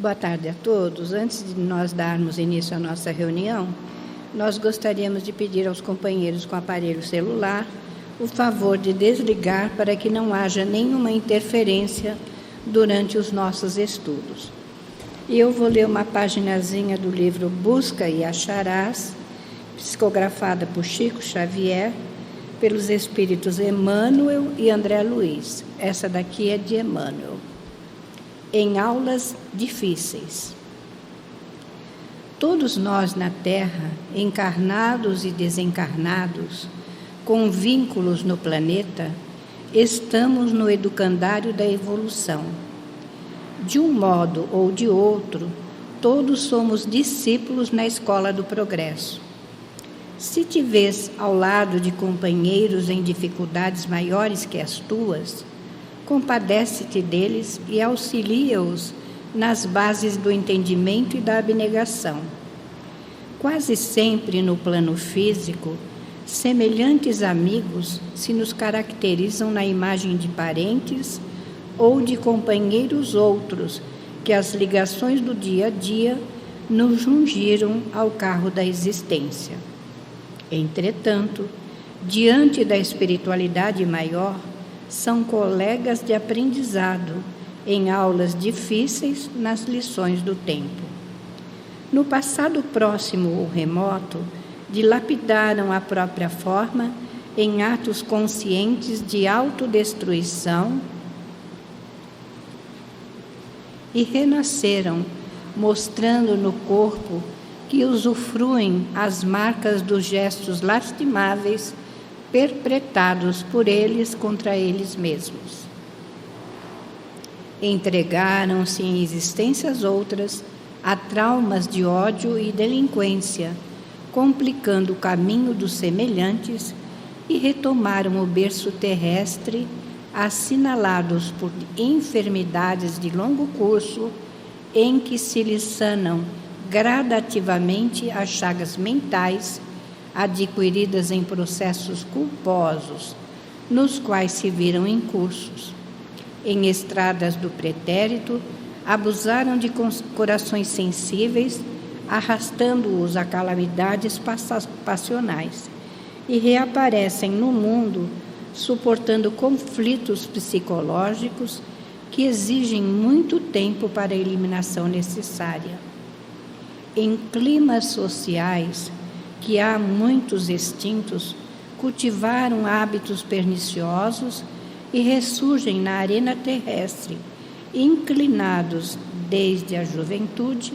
Boa tarde a todos. Antes de nós darmos início à nossa reunião, nós gostaríamos de pedir aos companheiros com aparelho celular o favor de desligar para que não haja nenhuma interferência durante os nossos estudos. E eu vou ler uma paginazinha do livro Busca e Acharás, psicografada por Chico Xavier, pelos espíritos Emmanuel e André Luiz. Essa daqui é de Emmanuel. Em aulas difíceis. Todos nós na Terra, encarnados e desencarnados, com vínculos no planeta, estamos no educandário da evolução. De um modo ou de outro, todos somos discípulos na escola do progresso. Se te vês ao lado de companheiros em dificuldades maiores que as tuas, compadece-te deles e auxilia-os nas bases do entendimento e da abnegação. Quase sempre no plano físico, semelhantes amigos se nos caracterizam na imagem de parentes ou de companheiros outros que as ligações do dia a dia nos jungiram ao carro da existência. Entretanto, diante da espiritualidade maior, são colegas de aprendizado em aulas difíceis nas lições do tempo. No passado próximo ou remoto, dilapidaram a própria forma em atos conscientes de autodestruição e renasceram, mostrando no corpo que usufruem as marcas dos gestos lastimáveis perpetrados por eles contra eles mesmos. Entregaram-se em existências outras a traumas de ódio e delinquência, complicando o caminho dos semelhantes, e retomaram o berço terrestre, assinalados por enfermidades de longo curso, em que se lhes sanam gradativamente as chagas mentais adquiridas em processos culposos, nos quais se viram incursos. Em estradas do pretérito, abusaram de corações sensíveis, arrastando-os a calamidades passionais, e reaparecem no mundo, suportando conflitos psicológicos que exigem muito tempo para a eliminação necessária. Em climas sociais que há muitos extintos, cultivaram hábitos perniciosos e ressurgem na arena terrestre, inclinados desde a juventude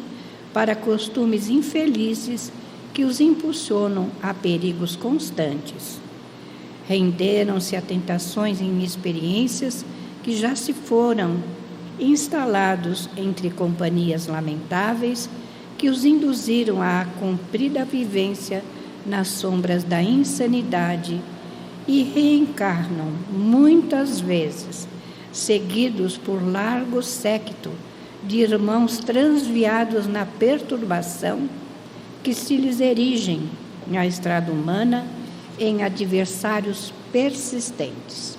para costumes infelizes que os impulsionam a perigos constantes. Renderam-se a tentações e inexperiências que já se foram, instalados entre companhias lamentáveis que os induziram à comprida vivência nas sombras da insanidade, e reencarnam muitas vezes, seguidos por largo séquito de irmãos transviados na perturbação, que se lhes erigem na estrada humana em adversários persistentes.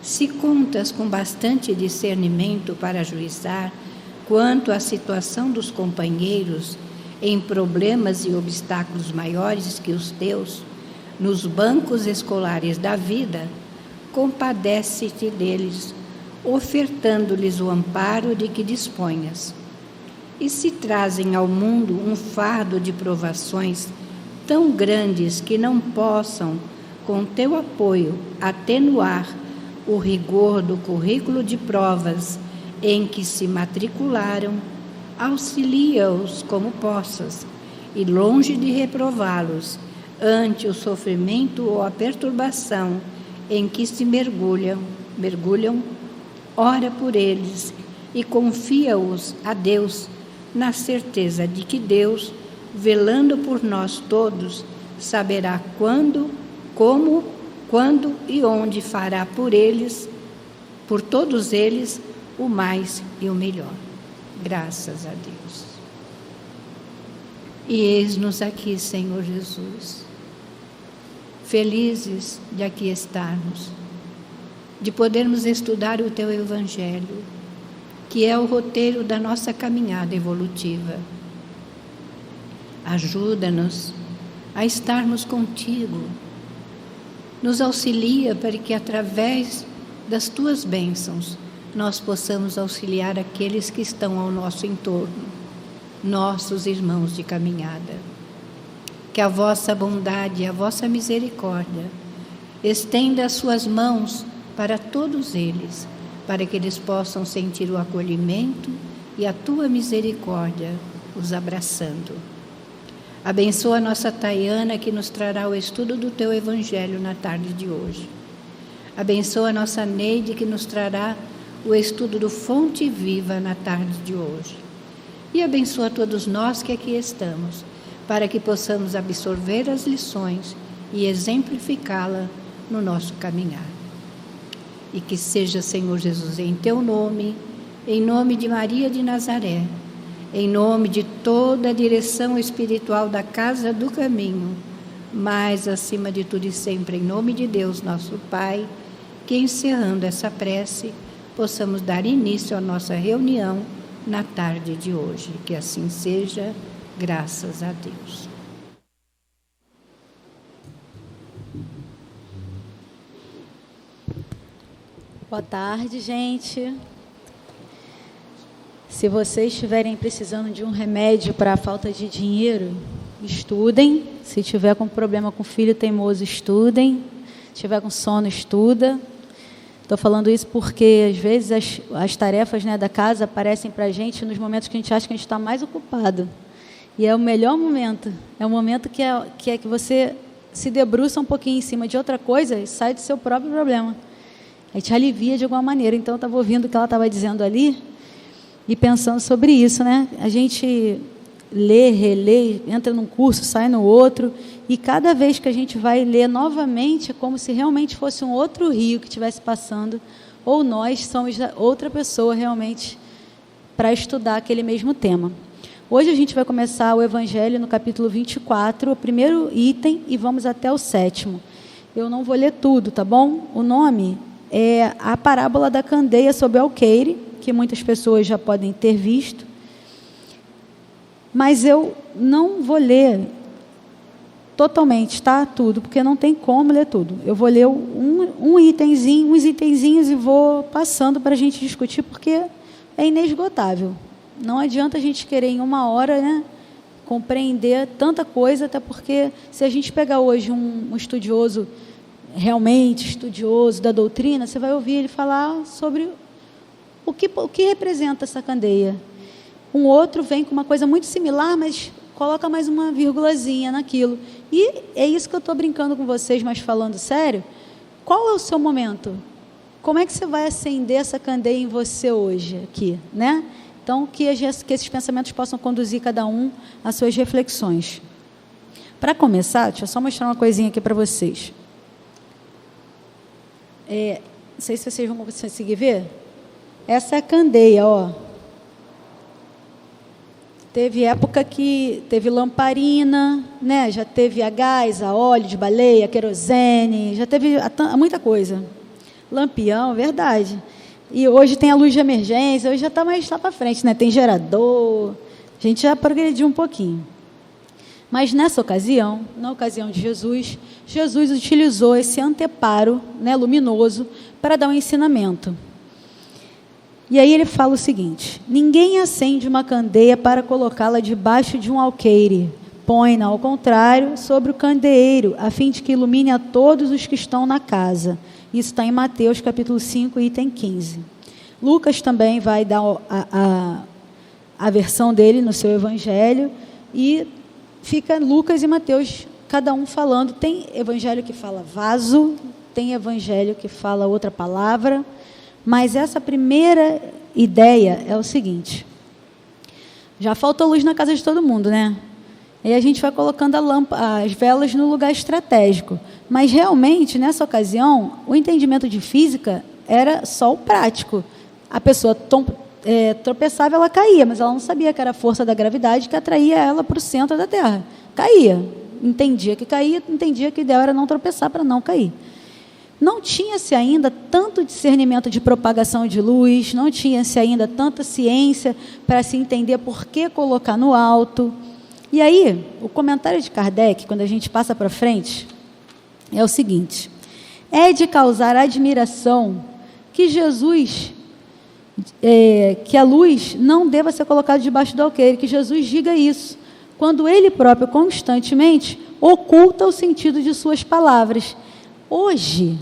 Se contas com bastante discernimento para ajuizar quanto à situação dos companheiros em problemas e obstáculos maiores que os teus, nos bancos escolares da vida, compadece-te deles, ofertando-lhes o amparo de que disponhas. E se trazem ao mundo um fardo de provações tão grandes que não possam, com teu apoio, atenuar o rigor do currículo de provas em que se matricularam, auxilia-os como possas, e longe de reprová-los ante o sofrimento ou a perturbação em que se mergulham, ora por eles e confia-os a Deus, na certeza de que Deus, velando por nós todos, saberá quando, como, quando e onde fará por eles, por todos eles, o mais e o melhor. Graças a Deus. E eis-nos aqui, Senhor Jesus, felizes de aqui estarmos, de podermos estudar o Teu Evangelho, que é o roteiro da nossa caminhada evolutiva. Ajuda-nos a estarmos contigo. Nos auxilia para que, através das tuas bênçãos, nós possamos auxiliar aqueles que estão ao nosso entorno, nossos irmãos de caminhada. Que a vossa bondade e a vossa misericórdia estenda as suas mãos para todos eles, para que eles possam sentir o acolhimento e a tua misericórdia os abraçando. Abençoa a nossa Tayana, que nos trará o estudo do teu Evangelho na tarde de hoje. Abençoa a nossa Neide, que nos trará o estudo do Fonte Viva na tarde de hoje. E abençoa todos nós que aqui estamos, para que possamos absorver as lições e exemplificá-la no nosso caminhar. E que seja, Senhor Jesus, em teu nome, em nome de Maria de Nazaré, em nome de toda a direção espiritual da Casa do Caminho, mas, acima de tudo e sempre, em nome de Deus, nosso Pai, que, encerrando essa prece, possamos dar início à nossa reunião na tarde de hoje. Que assim seja, graças a Deus. Boa tarde, gente. Se vocês estiverem precisando de um remédio para a falta de dinheiro, estudem. Se tiver com problema com filho teimoso, estudem. Se tiver com sono, estuda. Estou falando isso porque, às vezes, as tarefas, né, da casa aparecem para a gente nos momentos que a gente acha que a gente está mais ocupado. E é o melhor momento. É o momento que você se debruça um pouquinho em cima de outra coisa e sai do seu próprio problema. Aí te alivia de alguma maneira. Então, eu estava ouvindo o que ela estava dizendo ali e pensando sobre isso, né? A gente lê, relê, entra num curso, sai no outro, e cada vez que a gente vai ler novamente, é como se realmente fosse um outro rio que estivesse passando, ou nós somos outra pessoa realmente para estudar aquele mesmo tema. Hoje a gente vai começar o Evangelho no capítulo 24, o primeiro item, e vamos até o 7º. Eu não vou ler tudo, tá bom? O nome é a parábola da candeia sob o alqueire, que muitas pessoas já podem ter visto, mas eu não vou ler totalmente, tá? Tudo, porque não tem como ler tudo. Eu vou ler uns itenzinhos e vou passando para a gente discutir, porque é inesgotável. Não adianta a gente querer em uma hora, né, compreender tanta coisa, até porque se a gente pegar hoje um estudioso, realmente estudioso da doutrina, você vai ouvir ele falar sobre o que representa essa candeia. Um outro vem com uma coisa muito similar, mas coloca mais uma vírgulazinha naquilo. E é isso que eu estou brincando com vocês, mas falando sério. Qual é o seu momento? Como é que você vai acender essa candeia em você hoje, aqui, né? Então, que esses pensamentos possam conduzir cada um às suas reflexões. Para começar, deixa eu só mostrar uma coisinha aqui para vocês. Não sei se vocês vão conseguir ver. Essa é a candeia, ó. Teve época que teve lamparina, né? Já teve a gás, a óleo de baleia, querosene, já teve muita coisa. Lampião, verdade. E hoje tem a luz de emergência, hoje já está mais lá para frente, né? Tem gerador, a gente já progrediu um pouquinho. Mas nessa ocasião, na ocasião de Jesus, Jesus utilizou esse anteparo, né, luminoso para dar um ensinamento. E aí ele fala o seguinte: ninguém acende uma candeia para colocá-la debaixo de um alqueire, põe-na, ao contrário, sobre o candeeiro, a fim de que ilumine a todos os que estão na casa. Isso está em Mateus, capítulo 5, item 15. Lucas também vai dar a versão dele no seu evangelho, e fica Lucas e Mateus, cada um falando. Tem evangelho que fala vaso, tem evangelho que fala outra palavra, mas essa primeira ideia é o seguinte: já falta luz na casa de todo mundo, né? E a gente vai colocando as velas no lugar estratégico. Mas, realmente, nessa ocasião, o entendimento de física era só o prático. A pessoa tropeçava, ela caía, mas ela não sabia que era a força da gravidade que atraía ela para o centro da Terra. Caía. Entendia que caía, entendia que o ideal era não tropeçar para não cair. Não tinha-se ainda tanto discernimento de propagação de luz, não tinha-se ainda tanta ciência para se entender por que colocar no alto. E aí, o comentário de Kardec, quando a gente passa para frente, é o seguinte: é de causar admiração que Jesus, que a luz não deva ser colocada debaixo do alqueire, que Jesus diga isso, quando ele próprio constantemente oculta o sentido de suas palavras. Hoje,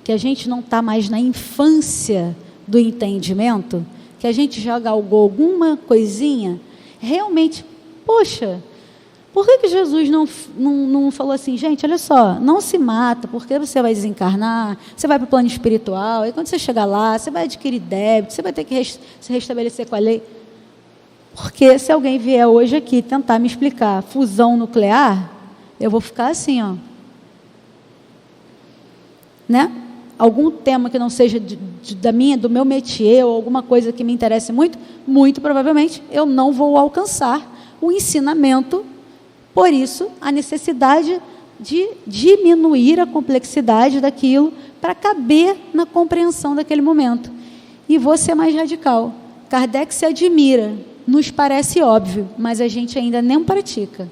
que a gente não está mais na infância do entendimento, que a gente já galgou alguma coisinha, realmente, poxa, por que Jesus não falou assim, gente, olha só, não se mata, porque você vai desencarnar, você vai para o plano espiritual, e quando você chegar lá, você vai adquirir débito, você vai ter que se restabelecer com a lei. Porque se alguém vier hoje aqui tentar me explicar fusão nuclear, eu vou ficar assim, ó. Né? Algum tema que não seja do meu métier, ou alguma coisa que me interesse muito, muito provavelmente eu não vou alcançar o ensinamento. Por isso, a necessidade de diminuir a complexidade daquilo para caber na compreensão daquele momento. E vou ser mais radical. Kardec se admira, nos parece óbvio, mas a gente ainda nem pratica.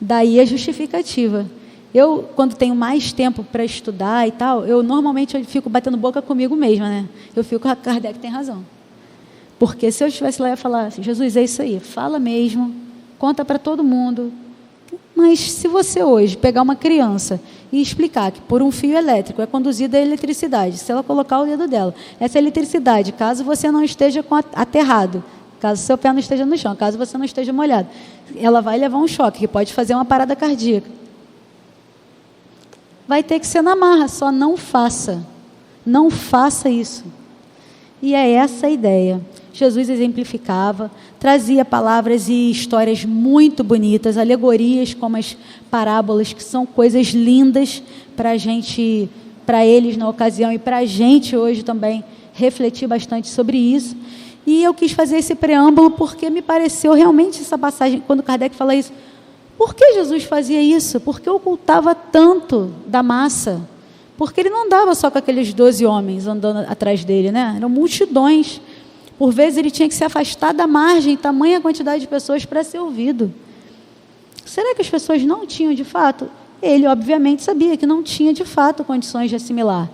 Daí a justificativa. Eu, quando tenho mais tempo para estudar e tal, normalmente eu fico batendo boca comigo mesma, né? Eu fico, Kardec tem razão. Porque se eu estivesse lá e ia falar, Jesus, é isso aí, fala mesmo, conta para todo mundo. Mas se você hoje pegar uma criança e explicar que por um fio elétrico é conduzida a eletricidade, se ela colocar o dedo dela, essa eletricidade, caso você não esteja aterrado, caso seu pé não esteja no chão, caso você não esteja molhado, ela vai levar um choque, que pode fazer uma parada cardíaca. Vai ter que ser na marra, só não faça. Não faça isso. E é essa a ideia. Jesus exemplificava, trazia palavras e histórias muito bonitas, alegorias como as parábolas, que são coisas lindas para a gente, para eles na ocasião e para a gente hoje também refletir bastante sobre isso. E eu quis fazer esse preâmbulo porque me pareceu realmente essa passagem, quando Kardec fala isso, por que Jesus fazia isso? Porque ocultava tanto da massa? Porque ele não andava só com aqueles 12 homens andando atrás dele, né? Eram multidões. Por vezes ele tinha que se afastar da margem, tamanha quantidade de pessoas para ser ouvido. Será que as pessoas não tinham de fato? Ele, obviamente, sabia que não tinha de fato condições de assimilar.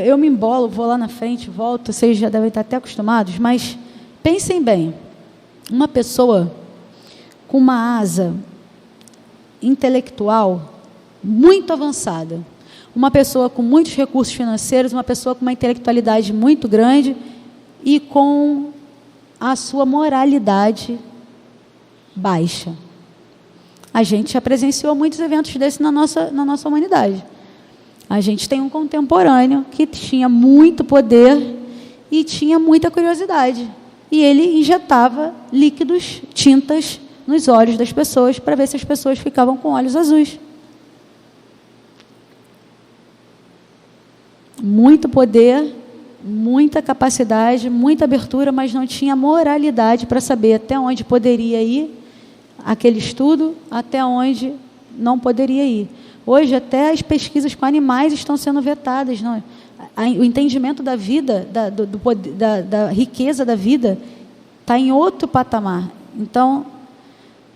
Eu me embolo, vou lá na frente, volto, vocês já devem estar até acostumados, mas pensem bem, uma pessoa com uma asa intelectual muito avançada, uma pessoa com muitos recursos financeiros, uma pessoa com uma intelectualidade muito grande e com a sua moralidade baixa. A gente já presenciou muitos eventos desses na nossa humanidade. A gente tem um contemporâneo que tinha muito poder e tinha muita curiosidade. E ele injetava líquidos, tintas, nos olhos das pessoas, para ver se as pessoas ficavam com olhos azuis. Muito poder, muita capacidade, muita abertura, mas não tinha moralidade para saber até onde poderia ir aquele estudo, até onde não poderia ir. Hoje, até as pesquisas com animais estão sendo vetadas. Não? O entendimento da vida, da riqueza da vida, está em outro patamar. Então,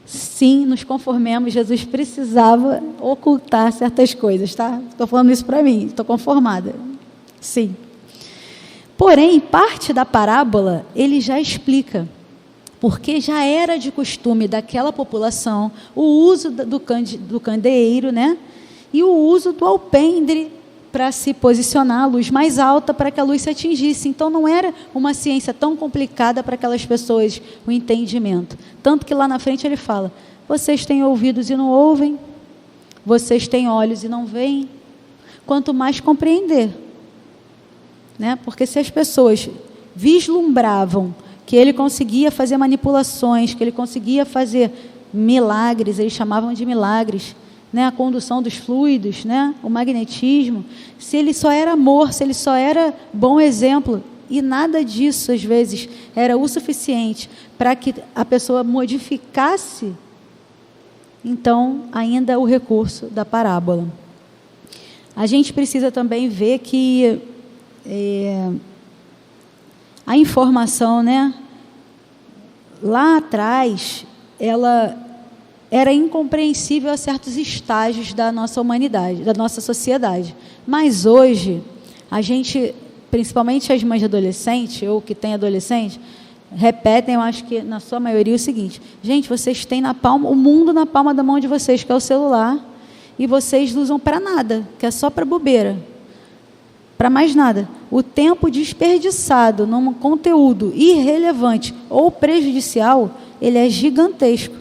sim, nos conformemos. Jesus precisava ocultar certas coisas, tá? Estou falando isso para mim, estou conformada. Sim. Porém, parte da parábola, ele já explica, porque já era de costume daquela população o uso do candeeiro, né? E o uso do alpendre para se posicionar a luz mais alta para que a luz se atingisse. Então, não era uma ciência tão complicada para aquelas pessoas, o entendimento. Tanto que lá na frente ele fala, vocês têm ouvidos e não ouvem, vocês têm olhos e não veem, quanto mais compreender. Né? Porque se as pessoas vislumbravam que ele conseguia fazer manipulações, que ele conseguia fazer milagres, eles chamavam de milagres, né, a condução dos fluidos, né, o magnetismo, se ele só era amor, se ele só era bom exemplo, e nada disso, às vezes, era o suficiente para que a pessoa modificasse, então, ainda o recurso da parábola. A gente precisa também ver que a informação, né, lá atrás, ela era incompreensível a certos estágios da nossa humanidade, da nossa sociedade. Mas hoje, a gente, principalmente as mães de adolescente, ou que têm adolescente, repetem, eu acho que na sua maioria, o seguinte: gente, vocês têm o mundo na palma da mão de vocês, que é o celular, e vocês usam para nada, que é só para bobeira, para mais nada. O tempo desperdiçado num conteúdo irrelevante ou prejudicial, ele é gigantesco.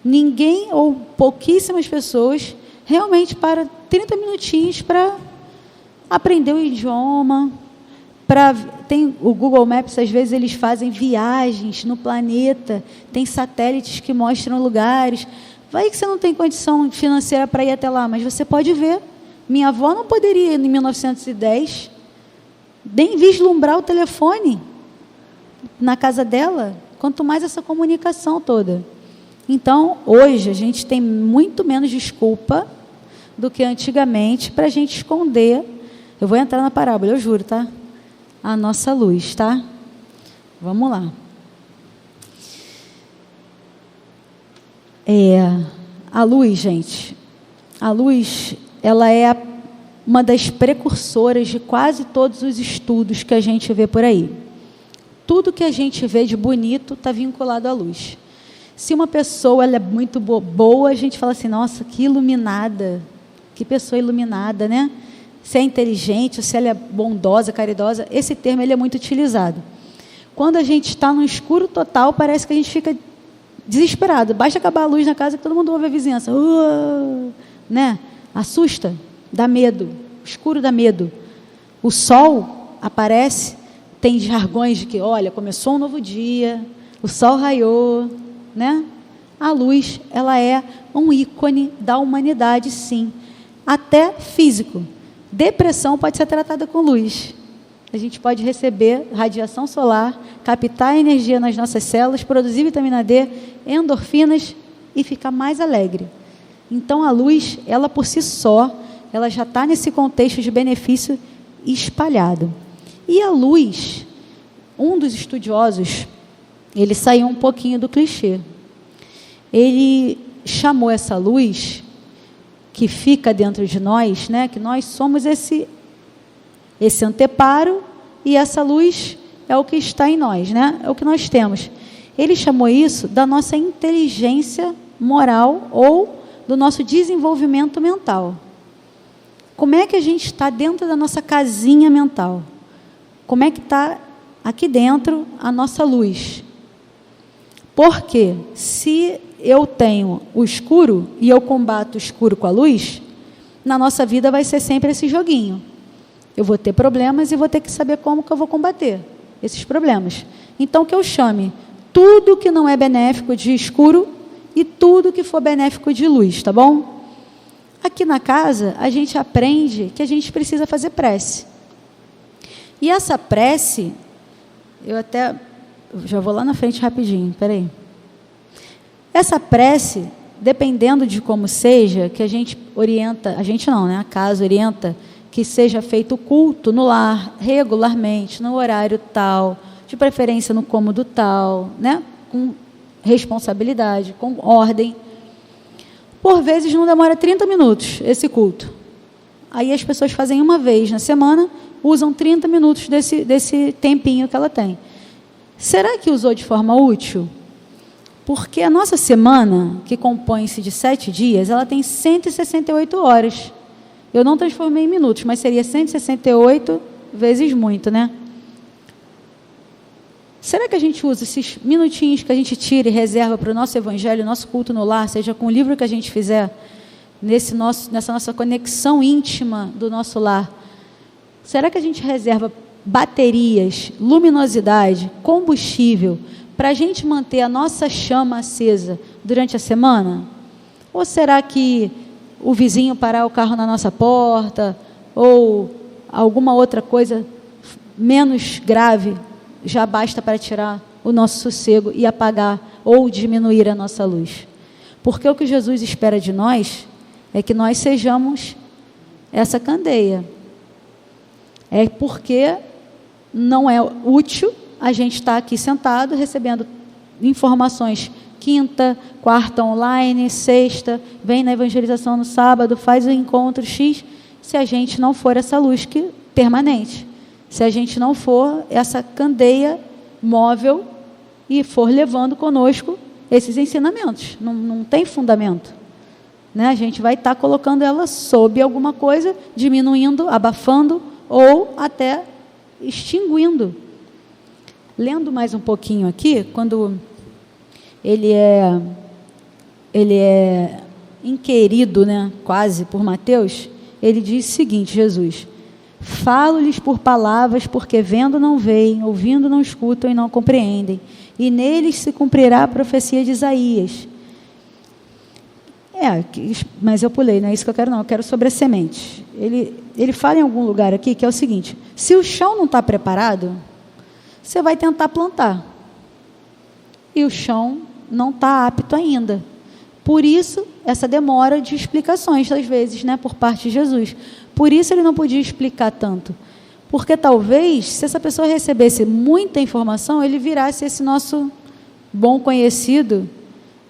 Ninguém ou pouquíssimas pessoas realmente param 30 minutinhos para aprender o idioma. Tem o Google Maps, às vezes eles fazem viagens no planeta, tem satélites que mostram lugares. Vai que você não tem condição financeira para ir até lá, mas você pode ver. Minha avó não poderia, em 1910, nem vislumbrar o telefone na casa dela, quanto mais essa comunicação toda. Então, hoje, a gente tem muito menos desculpa do que antigamente para a gente esconder. Eu vou entrar na parábola, eu juro, tá? A nossa luz, tá? Vamos lá. A luz, gente, a luz, ela é uma das precursoras de quase todos os estudos que a gente vê por aí. Tudo que a gente vê de bonito está vinculado à luz. Se uma pessoa ela é muito boa, a gente fala assim: nossa, que iluminada, que pessoa iluminada, né? Se é inteligente, se ela é bondosa, caridosa, esse termo ele é muito utilizado. Quando a gente está no escuro total, parece que a gente fica desesperado. Basta acabar a luz na casa que todo mundo ouve a vizinhança. Né? Assusta, dá medo. O escuro dá medo. O sol aparece, tem jargões de que, olha, começou um novo dia, o sol raiou, né? A luz, ela é um ícone da humanidade, sim. Até físico. Depressão pode ser tratada com luz. A gente pode receber radiação solar, captar energia nas nossas células, produzir vitamina D, endorfinas e ficar mais alegre. Então, a luz, ela por si só, ela já está nesse contexto de benefício espalhado. E a luz, um dos estudiosos, ele saiu um pouquinho do clichê. Ele chamou essa luz que fica dentro de nós, né, que nós somos esse anteparo, e essa luz é o que está em nós, né, é o que nós temos. Ele chamou isso da nossa inteligência moral ou do nosso desenvolvimento mental. Como é que a gente está dentro da nossa casinha mental? Como é que está aqui dentro a nossa luz? Porque se eu tenho o escuro e eu combato o escuro com a luz, na nossa vida vai ser sempre esse joguinho. Eu vou ter problemas e vou ter que saber como que eu vou combater esses problemas. Então, que eu chame tudo que não é benéfico de escuro e tudo que for benéfico de luz, tá bom? Aqui na casa, a gente aprende que a gente precisa fazer prece. E essa prece, eu já vou lá na frente rapidinho, peraí. Essa prece, dependendo de como seja, que a gente orienta, a gente não, né? A casa orienta que seja feito o culto no lar, regularmente, no horário tal, de preferência no cômodo tal, né? Com responsabilidade, com ordem. Por vezes não demora 30 minutos esse culto. Aí as pessoas fazem uma vez na semana, usam 30 minutos desse tempinho que ela tem. Será que usou de forma útil? Porque a nossa semana, que compõe-se de 7 dias, ela tem 168 horas. Eu não transformei em minutos, mas seria 168 vezes muito, né? Será que a gente usa esses minutinhos que a gente tira e reserva para o nosso evangelho, nosso culto no lar, seja com o livro que a gente fizer, nessa nossa conexão íntima do nosso lar? Será que a gente reserva baterias, luminosidade, combustível, para a gente manter a nossa chama acesa durante a semana? Ou será que o vizinho parar o carro na nossa porta, ou alguma outra coisa menos grave, já basta para tirar o nosso sossego e apagar ou diminuir a nossa luz? Porque o que Jesus espera de nós é que nós sejamos essa candeia. É porque não é útil a gente estar aqui sentado recebendo informações quinta, quarta online, sexta, vem na evangelização no sábado, faz o encontro X, se a gente não for essa luz permanente, se a gente não for essa candeia móvel e for levando conosco esses ensinamentos, não tem fundamento, né? A gente vai estar colocando ela sob alguma coisa, diminuindo, abafando ou até extinguindo. Lendo mais um pouquinho aqui, quando ele é inquirido, né, quase por Mateus, ele diz o seguinte: Jesus: falo-lhes por palavras, porque vendo não veem, ouvindo não escutam e não compreendem, e neles se cumprirá a profecia de Isaías. Mas eu pulei, não é isso que eu quero, não. Eu quero sobre a semente. Ele fala em algum lugar aqui que é o seguinte: se o chão não está preparado, você vai tentar plantar, e o chão não está apto ainda. Por isso, essa demora de explicações, às vezes, né, por parte de Jesus. Por isso ele não podia explicar tanto. Porque talvez, se essa pessoa recebesse muita informação, ele virasse esse nosso bom conhecido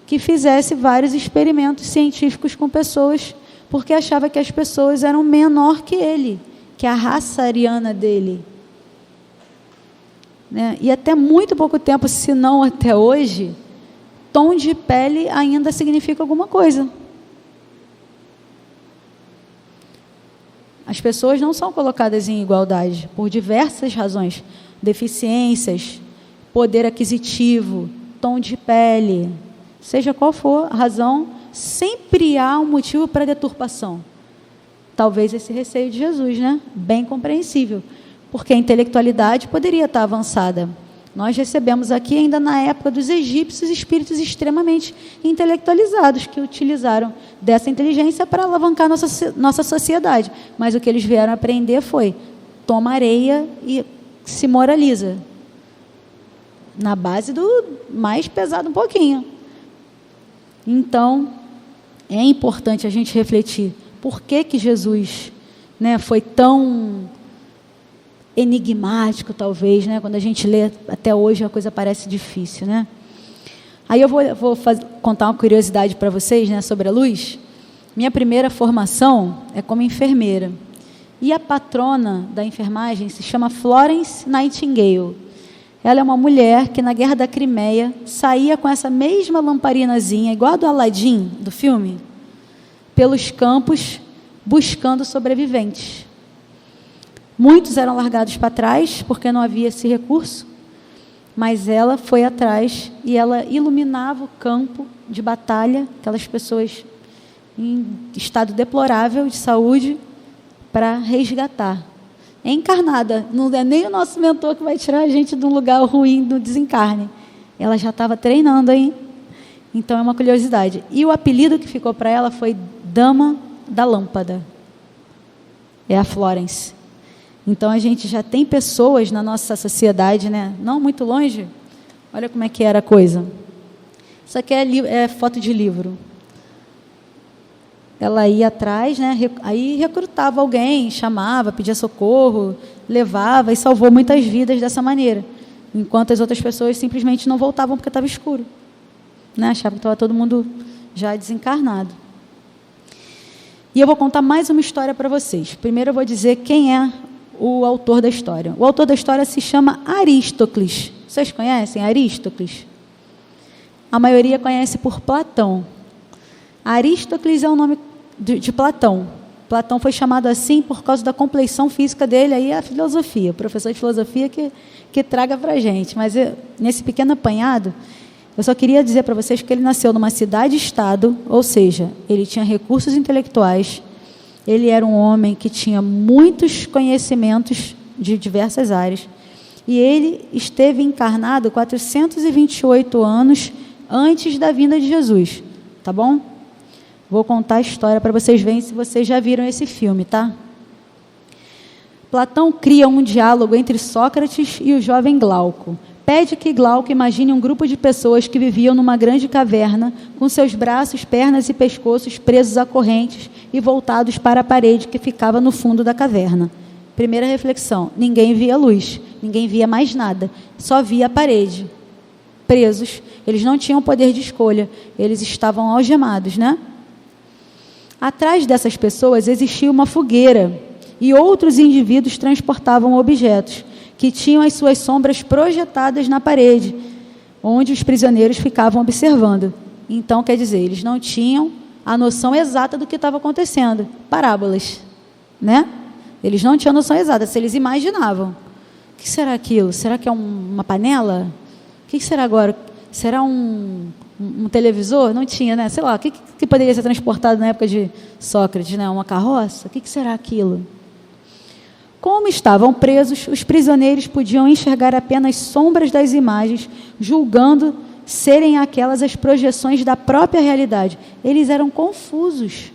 que fizesse vários experimentos científicos com pessoas, porque achava que as pessoas eram menor que ele, que a raça ariana dele. Né? E até muito pouco tempo, se não até hoje, tom de pele ainda significa alguma coisa. As pessoas não são colocadas em igualdade por diversas razões: deficiências, poder aquisitivo, tom de pele, seja qual for a razão, sempre há um motivo para deturpação. Talvez esse receio de Jesus, né? Bem compreensível, porque a intelectualidade poderia estar avançada. Nós recebemos aqui, ainda na época dos egípcios, espíritos extremamente intelectualizados, que utilizaram dessa inteligência para alavancar nossa sociedade. Mas o que eles vieram aprender foi: toma areia e se moraliza. Na base do mais pesado um pouquinho. Então, é importante a gente refletir por que Jesus, né, foi tão enigmático, talvez, né? Quando a gente lê até hoje, a coisa parece difícil, né? Aí eu vou contar uma curiosidade para vocês, né, sobre a luz. Minha primeira formação é como enfermeira. E a patrona da enfermagem se chama Florence Nightingale. Ela é uma mulher que, na Guerra da Crimeia, saía com essa mesma lamparinazinha, igual a do Aladim, do filme, pelos campos, buscando sobreviventes. Muitos eram largados para trás, porque não havia esse recurso, mas ela foi atrás e ela iluminava o campo de batalha, aquelas pessoas em estado deplorável de saúde, para resgatar. É encarnada, não é nem o nosso mentor que vai tirar a gente de um lugar ruim, do desencarne. Ela já estava treinando, hein? Então é uma curiosidade. E o apelido que ficou para ela foi Dama da Lâmpada. É a Florence. Então, a gente já tem pessoas na nossa sociedade, né? Não muito longe. Olha como é que era a coisa. Isso aqui é foto de livro. Ela ia atrás, né? Aí recrutava alguém, chamava, pedia socorro, levava e salvou muitas vidas dessa maneira. Enquanto as outras pessoas simplesmente não voltavam porque estava escuro. Né? Achavam que estava todo mundo já desencarnado. E eu vou contar mais uma história para vocês. Primeiro eu vou dizer quem é o autor da história. O autor da história se chama Aristócles. Vocês conhecem Aristócles? A maioria conhece por Platão. Aristócles é o nome de Platão. Platão foi chamado assim por causa da compleição física dele, aí é a filosofia, o professor de filosofia que traga para a gente. Mas nesse pequeno apanhado, eu só queria dizer para vocês que ele nasceu numa cidade-estado, ou seja, ele tinha recursos intelectuais. Ele era um homem que tinha muitos conhecimentos de diversas áreas. E ele esteve encarnado 428 anos antes da vinda de Jesus. Tá bom? Vou contar a história para vocês verem se vocês já viram esse filme, tá? Platão cria um diálogo entre Sócrates e o jovem Glauco, Pede que Glauco imagine um grupo de pessoas que viviam numa grande caverna, com seus braços, pernas e pescoços presos a correntes e voltados para a parede que ficava no fundo da caverna. Primeira reflexão: ninguém via luz, ninguém via mais nada, só via a parede. Presos, eles não tinham poder de escolha, eles estavam algemados, né? Atrás dessas pessoas existia uma fogueira e outros indivíduos transportavam objetos que tinham as suas sombras projetadas na parede, onde os prisioneiros ficavam observando. Então, quer dizer, eles não tinham a noção exata do que estava acontecendo. Parábolas, né? Eles não tinham a noção exata, se eles imaginavam. O que será aquilo? Será que é uma panela? O que será agora? Será um televisor? Não tinha, né? Sei lá, o que poderia ser transportado na época de Sócrates, né? Uma carroça? O que será aquilo? Como estavam presos, os prisioneiros podiam enxergar apenas sombras das imagens, julgando serem aquelas as projeções da própria realidade. Eles eram confusos.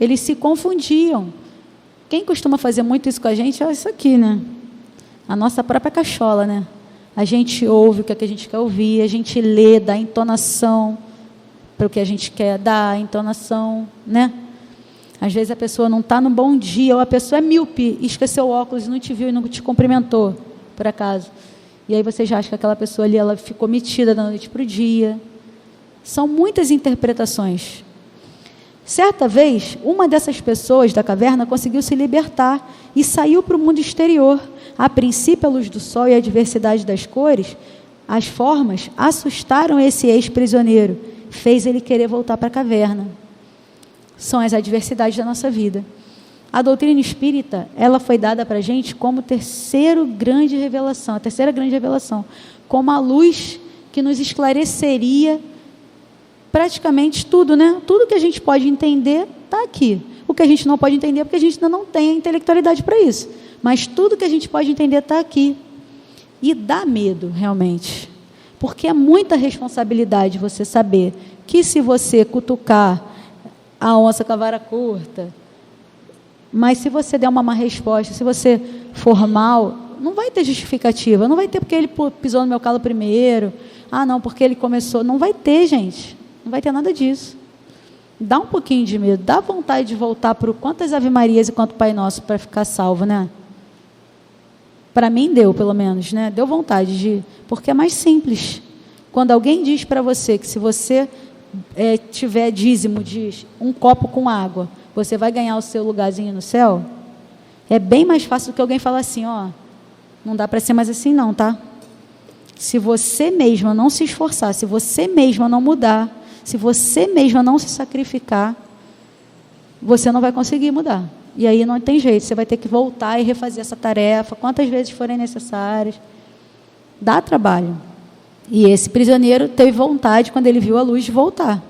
Eles se confundiam. Quem costuma fazer muito isso com a gente é isso aqui, né? A nossa própria cachola, né? A gente ouve o que a gente quer ouvir, a gente lê, dá entonação para o que a gente quer dar, entonação, né? Às vezes a pessoa não está no bom dia, ou a pessoa é míope, esqueceu o óculos e não te viu e não te cumprimentou, por acaso. E aí você já acha que aquela pessoa ali, ela ficou metida da noite para o dia. São muitas interpretações. Certa vez, uma dessas pessoas da caverna conseguiu se libertar e saiu para o mundo exterior. A princípio, a luz do sol e a diversidade das cores, as formas, assustaram esse ex-prisioneiro, fez ele querer voltar para a caverna. São as adversidades da nossa vida. A doutrina espírita, ela foi dada para a gente como a terceira grande revelação, como a luz que nos esclareceria praticamente tudo, né? Tudo que a gente pode entender está aqui. O que a gente não pode entender é porque a gente ainda não tem a intelectualidade para isso. Mas tudo que a gente pode entender está aqui. E dá medo, realmente. Porque é muita responsabilidade você saber que se você cutucar a onça com a vara curta, mas se você der uma má resposta, se você for mal, não vai ter justificativa, não vai ter porque ele pisou no meu calo primeiro, não, porque ele começou, não vai ter, gente, não vai ter nada disso. Dá um pouquinho de medo, dá vontade de voltar para quantas Ave Marias e quanto Pai Nosso para ficar salvo, né? Para mim deu, pelo menos, né? Deu vontade de, porque é mais simples. Quando alguém diz para você que se você tiver dízimo de um copo com água, você vai ganhar o seu lugarzinho no céu, é bem mais fácil do que alguém falar assim, não dá para ser mais assim não, tá? Se você mesma não se esforçar, se você mesma não mudar, se você mesma não se sacrificar, você não vai conseguir mudar. E aí não tem jeito, você vai ter que voltar e refazer essa tarefa, quantas vezes forem necessárias. Dá trabalho. E esse prisioneiro teve vontade, quando ele viu a luz, de voltar.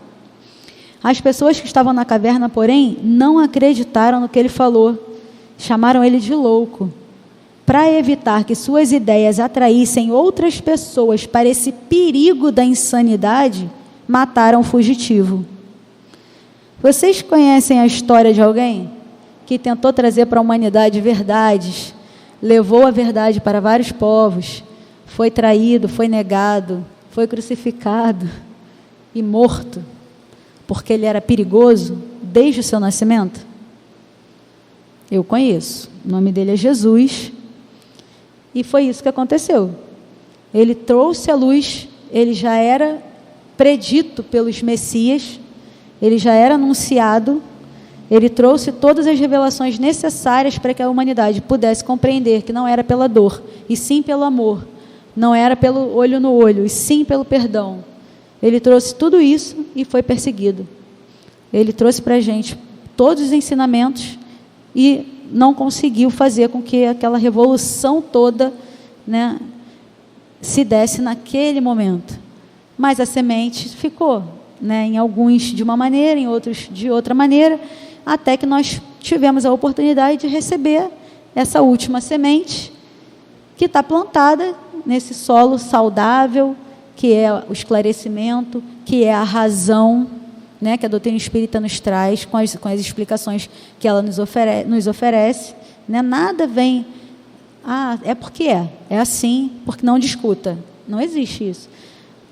As pessoas que estavam na caverna, porém, não acreditaram no que ele falou. Chamaram ele de louco. Para evitar que suas ideias atraíssem outras pessoas para esse perigo da insanidade, mataram o fugitivo. Vocês conhecem a história de alguém que tentou trazer para a humanidade verdades, levou a verdade para vários povos, foi traído, foi negado, foi crucificado e morto, porque ele era perigoso desde o seu nascimento? Eu conheço. O nome dele é Jesus. E foi isso que aconteceu. Ele trouxe a luz, ele já era predito pelos Messias, ele já era anunciado, ele trouxe todas as revelações necessárias para que a humanidade pudesse compreender que não era pela dor, e sim pelo amor. Não era pelo olho no olho, e sim pelo perdão. Ele trouxe tudo isso e foi perseguido. Ele trouxe para a gente todos os ensinamentos e não conseguiu fazer com que aquela revolução toda, né, se desse naquele momento. Mas a semente ficou, né, em alguns de uma maneira, em outros de outra maneira, até que nós tivemos a oportunidade de receber essa última semente que está plantada nesse solo saudável, que é o esclarecimento, que é a razão, né, que a doutrina espírita nos traz, com as explicações que ela nos oferece, né? Nada vem é porque é assim, porque não discuta. Não existe isso.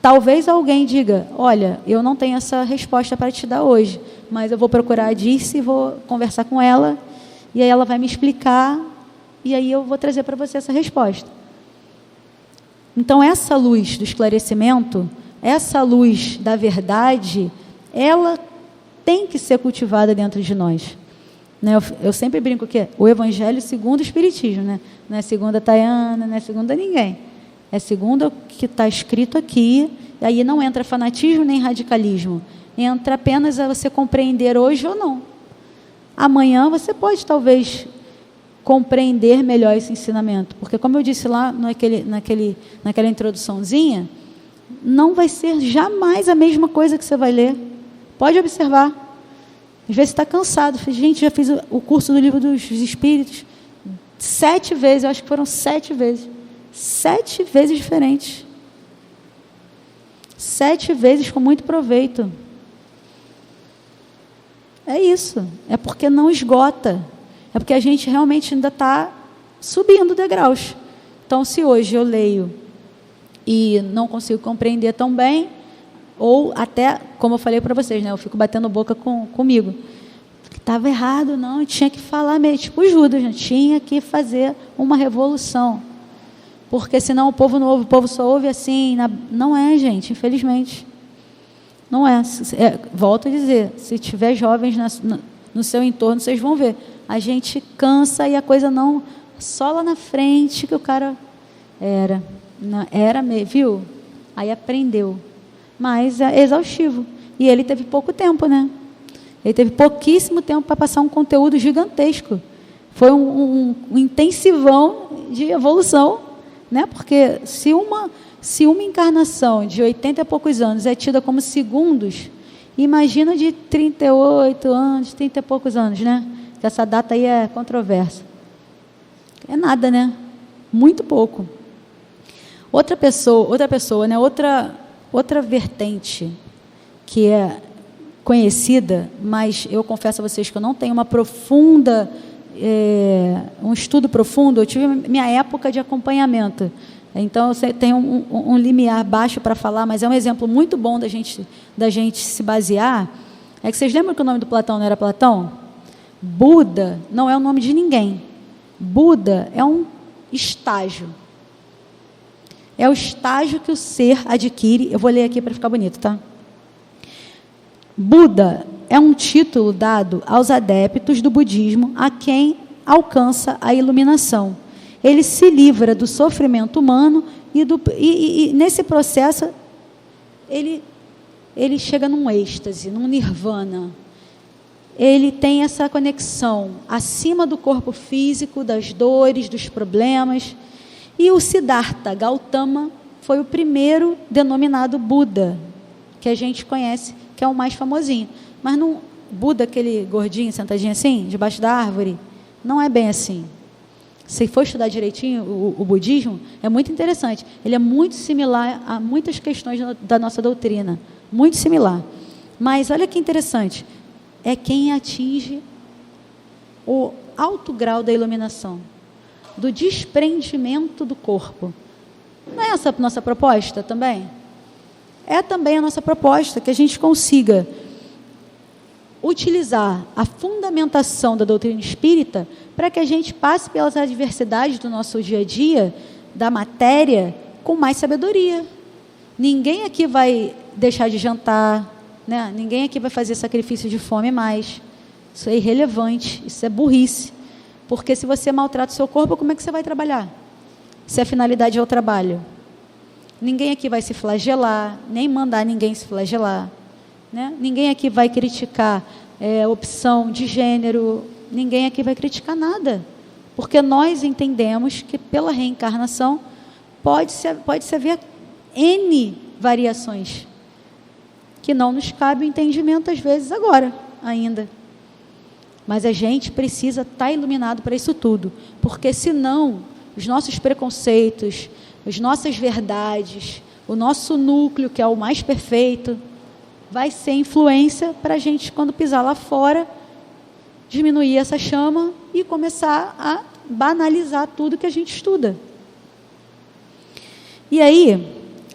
Talvez alguém diga, olha, eu não tenho essa resposta para te dar hoje, mas eu vou procurar a Dirce e vou conversar com ela, e aí ela vai me explicar, e aí eu vou trazer para você essa resposta. Então, essa luz do esclarecimento, essa luz da verdade, ela tem que ser cultivada dentro de nós. Né? Eu sempre brinco que o Evangelho segundo o Espiritismo, né? Não é segundo a Tayana, não é segundo a ninguém. É segundo o que está escrito aqui, e aí não entra fanatismo nem radicalismo. Entra apenas a você compreender hoje ou não. Amanhã você pode, talvez, compreender melhor esse ensinamento. Porque, como eu disse lá naquela introduçãozinha, não vai ser jamais a mesma coisa que você vai ler. Pode observar. Às vezes você está cansado. Gente, já fiz o curso do Livro dos Espíritos 7 vezes, eu acho que foram 7 vezes. 7 vezes diferentes. 7 vezes com muito proveito. É isso. É porque não esgota. É porque a gente realmente ainda está subindo degraus. Então, se hoje eu leio e não consigo compreender tão bem, ou até, como eu falei para vocês, né, eu fico batendo boca comigo. Estava errado, não, eu tinha que falar mesmo, tipo o Judas, eu tinha que fazer uma revolução. Porque senão o povo não ouve, o povo só ouve assim. Não é, gente, infelizmente. Não é. Volto a dizer, se tiver jovens no seu entorno, vocês vão ver. A gente cansa e a coisa não... Só lá na frente que o cara... Era mesmo, viu? Aí aprendeu. Mas é exaustivo. E ele teve pouco tempo, né? Ele teve pouquíssimo tempo para passar um conteúdo gigantesco. Foi um intensivão de evolução, né? Porque se uma encarnação de 80 e poucos anos é tida como segundos, imagina de 38 anos, 30 e poucos anos, né? Que essa data aí é controversa. É nada, né? Muito pouco. Outra pessoa, né? Outra vertente que é conhecida, mas eu confesso a vocês que eu não tenho uma profunda, um estudo profundo. Eu tive minha época de acompanhamento, então eu tenho um limiar baixo para falar, mas é um exemplo muito bom da gente se basear. É que vocês lembram que o nome do Platão não era Platão? Buda não é o nome de ninguém. Buda é um estágio. É o estágio que o ser adquire. Eu vou ler aqui para ficar bonito, tá? Buda é um título dado aos adeptos do budismo a quem alcança a iluminação. Ele se livra do sofrimento humano e nesse processo ele chega num êxtase, num nirvana. Ele tem essa conexão acima do corpo físico, das dores, dos problemas. E o Siddhartha Gautama foi o primeiro denominado Buda, que a gente conhece, que é o mais famosinho. Mas não, Buda, aquele gordinho, sentadinho assim, debaixo da árvore, não é bem assim. Se for estudar direitinho o budismo, é muito interessante. Ele é muito similar a muitas questões da nossa doutrina. Muito similar. Mas olha que interessante. É quem atinge o alto grau da iluminação, do desprendimento do corpo. Não é essa a nossa proposta também? É também a nossa proposta que a gente consiga utilizar a fundamentação da doutrina espírita para que a gente passe pelas adversidades do nosso dia a dia, da matéria, com mais sabedoria. Ninguém aqui vai deixar de jantar, né? Ninguém aqui vai fazer sacrifício de fome mais. Isso é irrelevante, isso é burrice. Porque se você maltrata o seu corpo, como é que você vai trabalhar? Se a finalidade é o trabalho. Ninguém aqui vai se flagelar, nem mandar ninguém se flagelar. Né? Ninguém aqui vai criticar opção de gênero, ninguém aqui vai criticar nada. Porque nós entendemos que pela reencarnação pode-se haver N variações, que não nos cabe o entendimento às vezes agora, ainda. Mas a gente precisa estar iluminado para isso tudo, porque senão os nossos preconceitos, as nossas verdades, o nosso núcleo, que é o mais perfeito, vai ser influência para a gente, quando pisar lá fora, diminuir essa chama e começar a banalizar tudo que a gente estuda. E aí,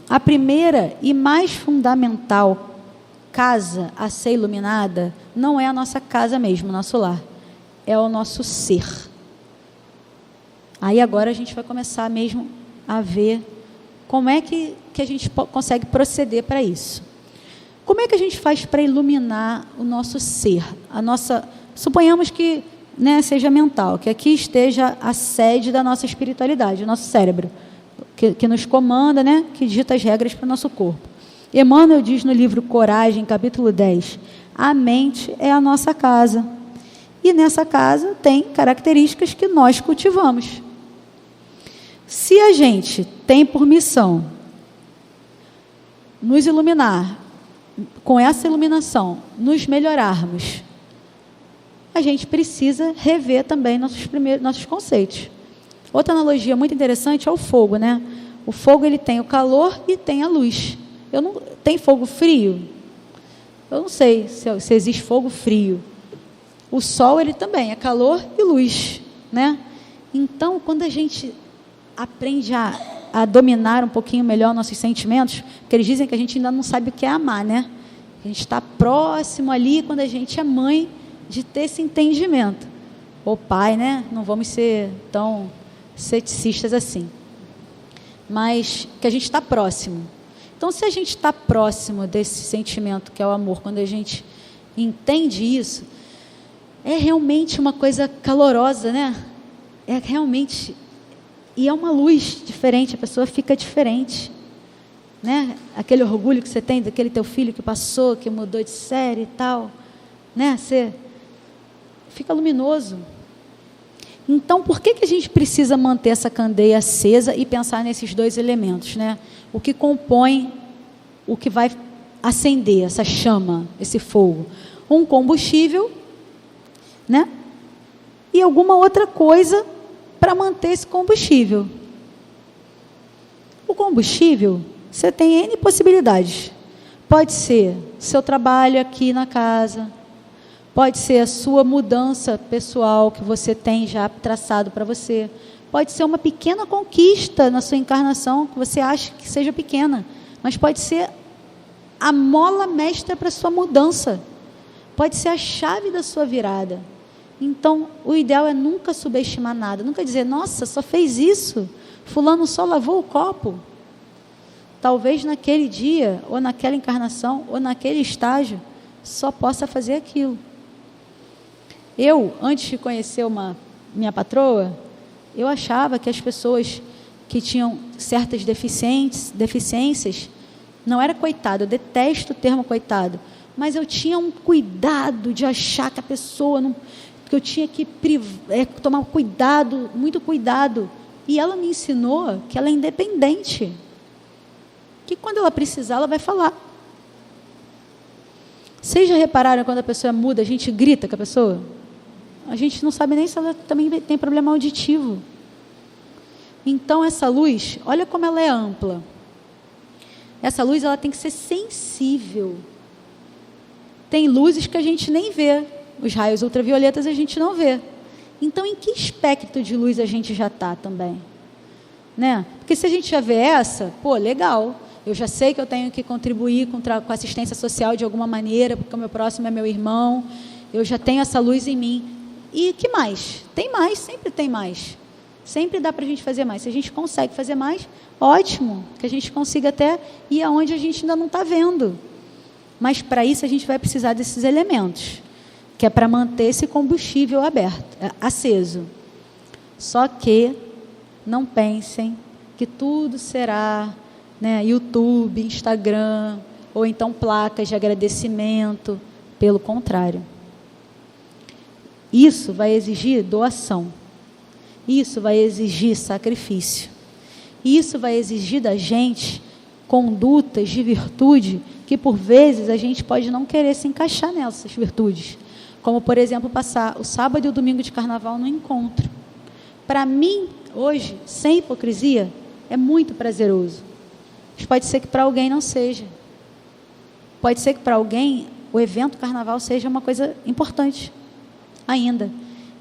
a primeira e mais fundamental casa a ser iluminada não é a nossa casa mesmo, o nosso lar, é o nosso ser. Aí agora a gente vai começar mesmo a ver como é que a gente consegue proceder para isso. Como é que a gente faz para iluminar o nosso ser? Suponhamos que, né, seja mental, que aqui esteja a sede da nossa espiritualidade, o nosso cérebro, que nos comanda, né, que dita as regras para o nosso corpo. Emmanuel diz no livro Coragem, capítulo 10, a mente é a nossa casa. E nessa casa tem características que nós cultivamos. Se a gente tem por missão nos iluminar, com essa iluminação, nos melhorarmos, a gente precisa rever também nossos conceitos. Outra analogia muito interessante é o fogo, né? O fogo, ele tem o calor e tem a luz. Tem fogo frio? Eu não sei se existe fogo frio. O sol, ele também é calor e luz, né? Então, quando a gente aprende a dominar um pouquinho melhor nossos sentimentos, porque eles dizem que a gente ainda não sabe o que é amar, né? A gente está próximo ali, quando a gente é mãe, de ter esse entendimento. Ou pai, né? Não vamos ser tão ceticistas assim. Mas que a gente está próximo. Então, se a gente está próximo desse sentimento que é o amor, quando a gente entende isso, é realmente uma coisa calorosa, né? É realmente... E é uma luz diferente, a pessoa fica diferente, né? Aquele orgulho que você tem daquele teu filho que passou, que mudou de série e tal, né? Você fica luminoso. Então, por que a gente precisa manter essa candeia acesa e pensar nesses dois elementos, né? O que compõe, o que vai acender essa chama, esse fogo? Um combustível, né? E alguma outra coisa para manter esse combustível. O combustível, você tem N possibilidades. Pode ser seu trabalho aqui na casa, pode ser a sua mudança pessoal que você tem já traçado para você, pode ser uma pequena conquista na sua encarnação que você acha que seja pequena, mas pode ser a mola mestra para a sua mudança, pode ser a chave da sua virada. Então, o ideal é nunca subestimar nada, nunca dizer, nossa, só fez isso, fulano só lavou o copo. Talvez naquele dia, ou naquela encarnação, ou naquele estágio, só possa fazer aquilo. Eu, antes de conhecer minha patroa, eu achava que as pessoas que tinham certas deficiências, não era coitado, eu detesto o termo coitado, mas eu tinha um cuidado de achar que a pessoa não... que eu tinha que tomar cuidado, muito cuidado. E ela me ensinou que ela é independente. Que quando ela precisar, ela vai falar. Vocês já repararam quando a pessoa muda, a gente grita com a pessoa? A gente não sabe nem se ela também tem problema auditivo. Então, essa luz, olha como ela é ampla. Essa luz, ela tem que ser sensível. Tem luzes que a gente nem vê. Os raios ultravioletas a gente não vê. Então, em que espectro de luz a gente já está também? Né? Porque se a gente já vê essa, pô, legal. Eu já sei que eu tenho que contribuir com assistência social de alguma maneira, porque o meu próximo é meu irmão. Eu já tenho essa luz em mim. E que mais? Tem mais, sempre tem mais. Sempre dá para a gente fazer mais. Se a gente consegue fazer mais, ótimo. Que a gente consiga até ir aonde a gente ainda não está vendo. Mas, para isso, a gente vai precisar desses elementos, que é para manter esse combustível aceso. Só que não pensem que tudo será, né, YouTube, Instagram, ou então placas de agradecimento. Pelo contrário. Isso vai exigir doação. Isso vai exigir sacrifício. Isso vai exigir da gente condutas de virtude que, por vezes, a gente pode não querer se encaixar nessas virtudes. Como, por exemplo, passar o sábado e o domingo de carnaval no encontro. Para mim, hoje, sem hipocrisia, é muito prazeroso. Mas pode ser que para alguém não seja. Pode ser que para alguém o evento carnaval seja uma coisa importante ainda.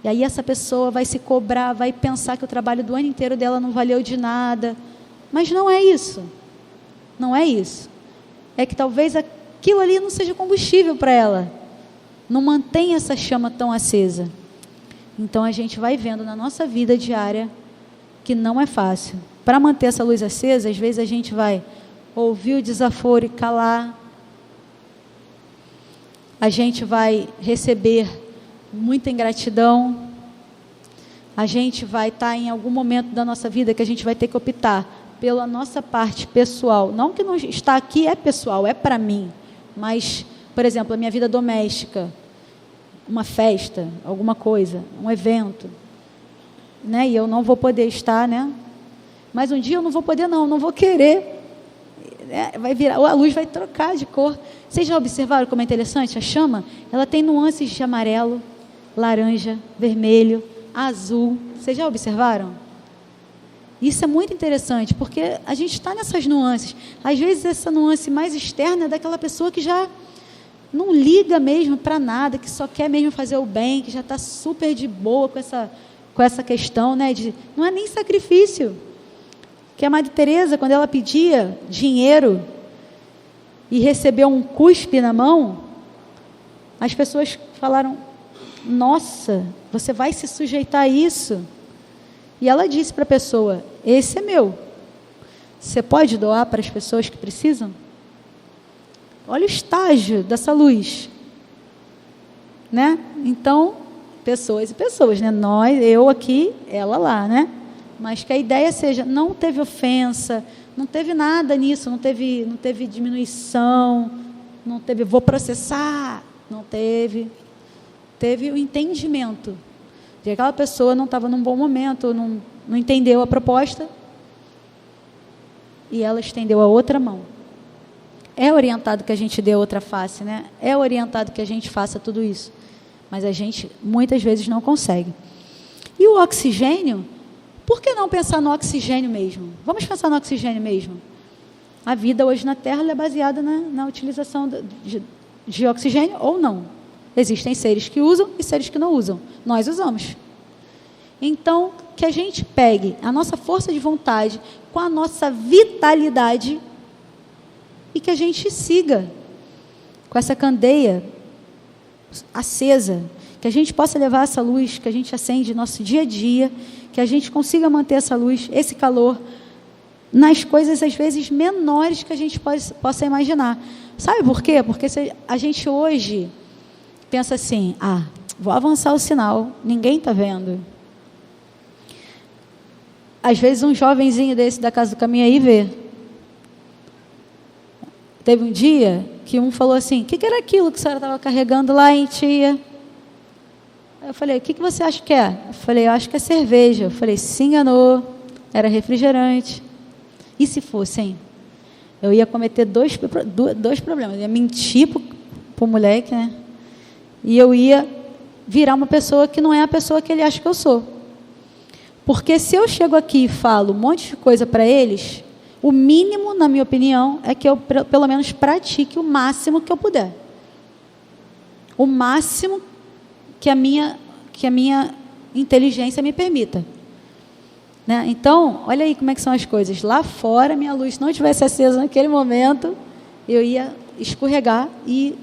E aí essa pessoa vai se cobrar, vai pensar que o trabalho do ano inteiro dela não valeu de nada. Mas não é isso. Não é isso. É que talvez aquilo ali não seja combustível para ela. Não mantenha essa chama tão acesa. Então a gente vai vendo na nossa vida diária que não é fácil. Para manter essa luz acesa, às vezes a gente vai ouvir o desaforo e calar. A gente vai receber muita ingratidão. A gente vai estar em algum momento da nossa vida que a gente vai ter que optar pela nossa parte pessoal. Não que não está aqui é pessoal, é para mim. Mas, por exemplo, a minha vida doméstica, uma festa, alguma coisa, um evento, né? E eu não vou poder estar, né? Mas um dia eu não vou poder, não vou querer. Vai virar, a luz vai trocar de cor. Vocês já observaram como é interessante? A chama, ela tem nuances de amarelo, laranja, vermelho, azul. Vocês já observaram? Isso é muito interessante, porque a gente está nessas nuances. Às vezes essa nuance mais externa é daquela pessoa que já não liga mesmo para nada, que só quer mesmo fazer o bem, que já está super de boa com essa questão, né? Não é nem sacrifício. Que a Madre Teresa, quando ela pedia dinheiro e recebeu um cuspe na mão, as pessoas falaram: nossa, você vai se sujeitar a isso? E ela disse para a pessoa: esse é meu. Você pode doar para as pessoas que precisam? Olha o estágio dessa luz, né? Então, pessoas e pessoas, né? Nós, eu aqui, ela lá, né? Mas que a ideia seja, não teve ofensa, não teve nada nisso, não teve diminuição, não teve vou processar, não teve. Teve o entendimento de que aquela pessoa não estava num bom momento, não entendeu a proposta, e ela estendeu a outra mão. É orientado que a gente dê outra face, né? É orientado que a gente faça tudo isso, mas a gente muitas vezes não consegue. E o oxigênio, por que não pensar no oxigênio mesmo? Vamos pensar no oxigênio mesmo. A vida hoje na Terra é baseada na utilização de oxigênio ou não. Existem seres que usam e seres que não usam. Nós usamos. Então, que a gente pegue a nossa força de vontade com a nossa vitalidade e que a gente siga com essa candeia acesa, que a gente possa levar essa luz que a gente acende no nosso dia a dia, que a gente consiga manter essa luz, esse calor, nas coisas, às vezes, menores que a gente possa imaginar. Sabe por quê? Porque a gente hoje pensa assim: vou avançar o sinal, ninguém está vendo. Às vezes um jovenzinho desse da Casa do Caminho aí vê. Teve um dia que um falou assim: o que era aquilo que a senhora estava carregando lá, hein, tia? Eu falei: o que você acha que é? Eu falei: eu acho que é cerveja. Eu falei: se enganou, era refrigerante. E se fosse, hein? Eu ia cometer dois problemas. Eu ia mentir para o moleque, né? E eu ia virar uma pessoa que não é a pessoa que ele acha que eu sou. Porque se eu chego aqui e falo um monte de coisa para eles, o mínimo, na minha opinião, é que eu, pelo menos, pratique o máximo que eu puder. O máximo que a minha inteligência me permita. Né? Então, olha aí como é que são as coisas. Lá fora, minha luz não tivesse acesa naquele momento, eu ia escorregar e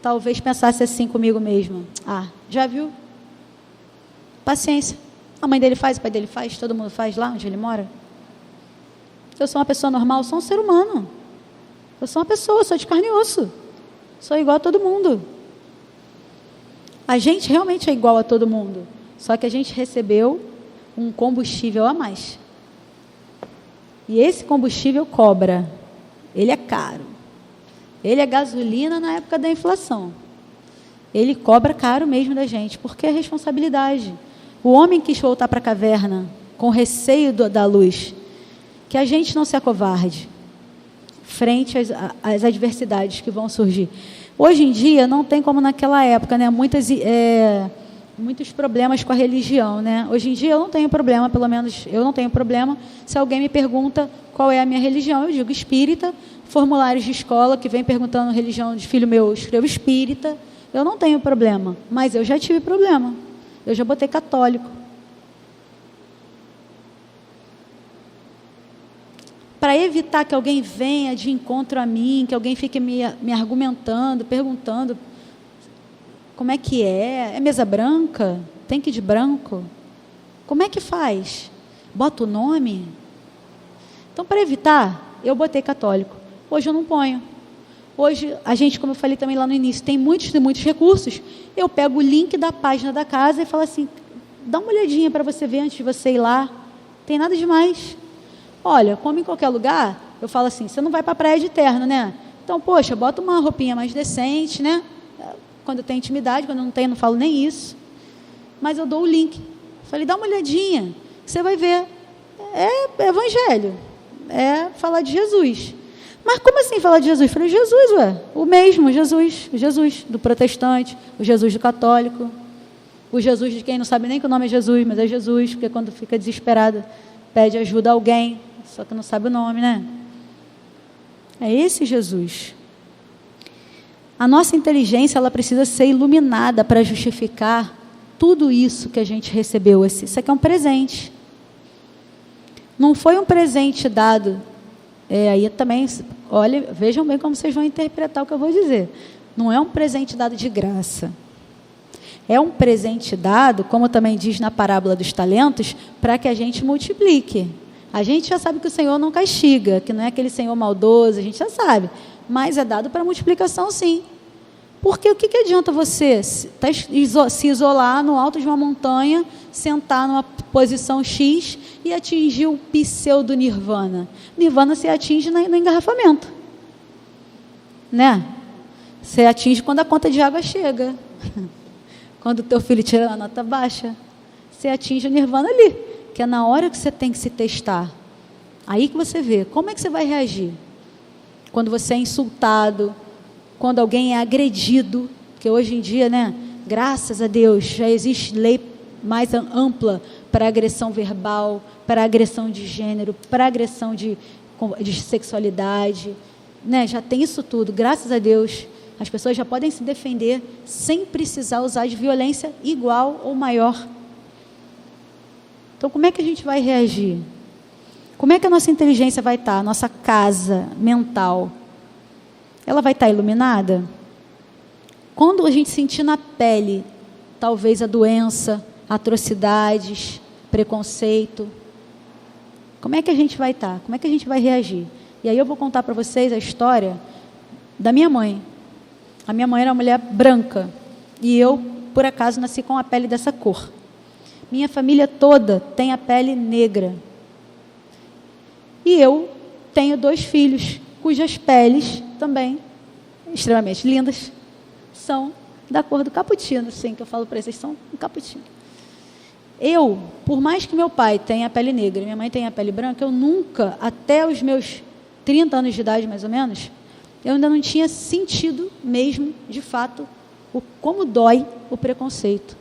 talvez pensasse assim comigo mesmo: já viu? Paciência. A mãe dele faz, o pai dele faz, todo mundo faz lá onde ele mora. Eu sou uma pessoa normal, sou um ser humano. Eu sou uma pessoa, sou de carne e osso. Sou igual a todo mundo. A gente realmente é igual a todo mundo. Só que a gente recebeu um combustível a mais. E esse combustível cobra. Ele é caro. Ele é gasolina na época da inflação. Ele cobra caro mesmo da gente, porque é responsabilidade. O homem quis voltar para a caverna com receio da luz. Que a gente não se acovarde frente às adversidades que vão surgir. Hoje em dia, não tem como naquela época, né? Muitos problemas com a religião, né? Hoje em dia eu não tenho problema, pelo menos eu não tenho problema, se alguém me pergunta qual é a minha religião, eu digo espírita. Formulários de escola que vem perguntando religião de filho meu, eu escrevo espírita. Eu não tenho problema, mas eu já tive problema. eu já botei católico. Para evitar que alguém venha de encontro a mim, que alguém fique me argumentando, perguntando, como é que é? É mesa branca? Tem que ir de branco? Como é que faz? Bota o nome? Então, para evitar, eu botei católico. Hoje eu não ponho. Hoje, a gente, como eu falei também lá no início, tem muitos e muitos recursos. Eu pego o link da página da casa e falo assim, dá uma olhadinha para você ver antes de você ir lá. Não tem nada demais. Olha, como em qualquer lugar, eu falo assim, você não vai para a praia de terno, né? Então, poxa, bota uma roupinha mais decente, né? Quando eu tenho intimidade, quando eu não tenho, eu não falo nem isso. Mas eu dou o link. Falei, dá uma olhadinha, você vai ver. É evangelho, é falar de Jesus. Mas como assim falar de Jesus? Falei, Jesus, o mesmo, Jesus, o Jesus do protestante, o Jesus do católico, o Jesus de quem não sabe nem que o nome é Jesus, mas é Jesus, porque quando fica desesperado, pede ajuda a alguém, só que não sabe o nome, né? É esse Jesus. A nossa inteligência, ela precisa ser iluminada para justificar tudo isso que a gente recebeu. Isso aqui é um presente. Não foi um presente dado. Aí também, olha, vejam bem como vocês vão interpretar o que eu vou dizer. Não é um presente dado de graça. É um presente dado, como também diz na parábola dos talentos, para que a gente multiplique. A gente já sabe que o Senhor não castiga, que não é aquele Senhor maldoso, a gente já sabe. Mas é dado para multiplicação, sim. Porque o que adianta você se isolar no alto de uma montanha, sentar numa posição X e atingir o pseudo-nirvana? Nirvana se atinge no engarrafamento. Né? Você atinge quando a conta de água chega. Quando o teu filho tira a nota baixa, você atinge o nirvana ali, que é na hora que você tem que se testar. Aí que você vê, como é que você vai reagir? Quando você é insultado, quando alguém é agredido, porque hoje em dia, né, graças a Deus, já existe lei mais ampla para agressão verbal, para agressão de gênero, para agressão de sexualidade, né, já tem isso tudo, graças a Deus. As pessoas já podem se defender sem precisar usar de violência igual ou maior. Então, como é que a gente vai reagir? Como é que a nossa inteligência vai estar? A nossa casa mental, ela vai estar iluminada? Quando a gente sentir na pele, talvez a doença, atrocidades, preconceito, como é que a gente vai estar? Como é que a gente vai reagir? E aí eu vou contar para vocês a história da minha mãe. A minha mãe era uma mulher branca e eu, por acaso, nasci com a pele dessa cor. Minha família toda tem a pele negra. E eu tenho 2 filhos, cujas peles também, extremamente lindas, são da cor do cappuccino, sim, que eu falo para vocês, são um cappuccino. Eu, por mais que meu pai tenha a pele negra e minha mãe tenha a pele branca, eu nunca, até os meus 30 anos de idade, mais ou menos, eu ainda não tinha sentido mesmo, de fato, como dói o preconceito.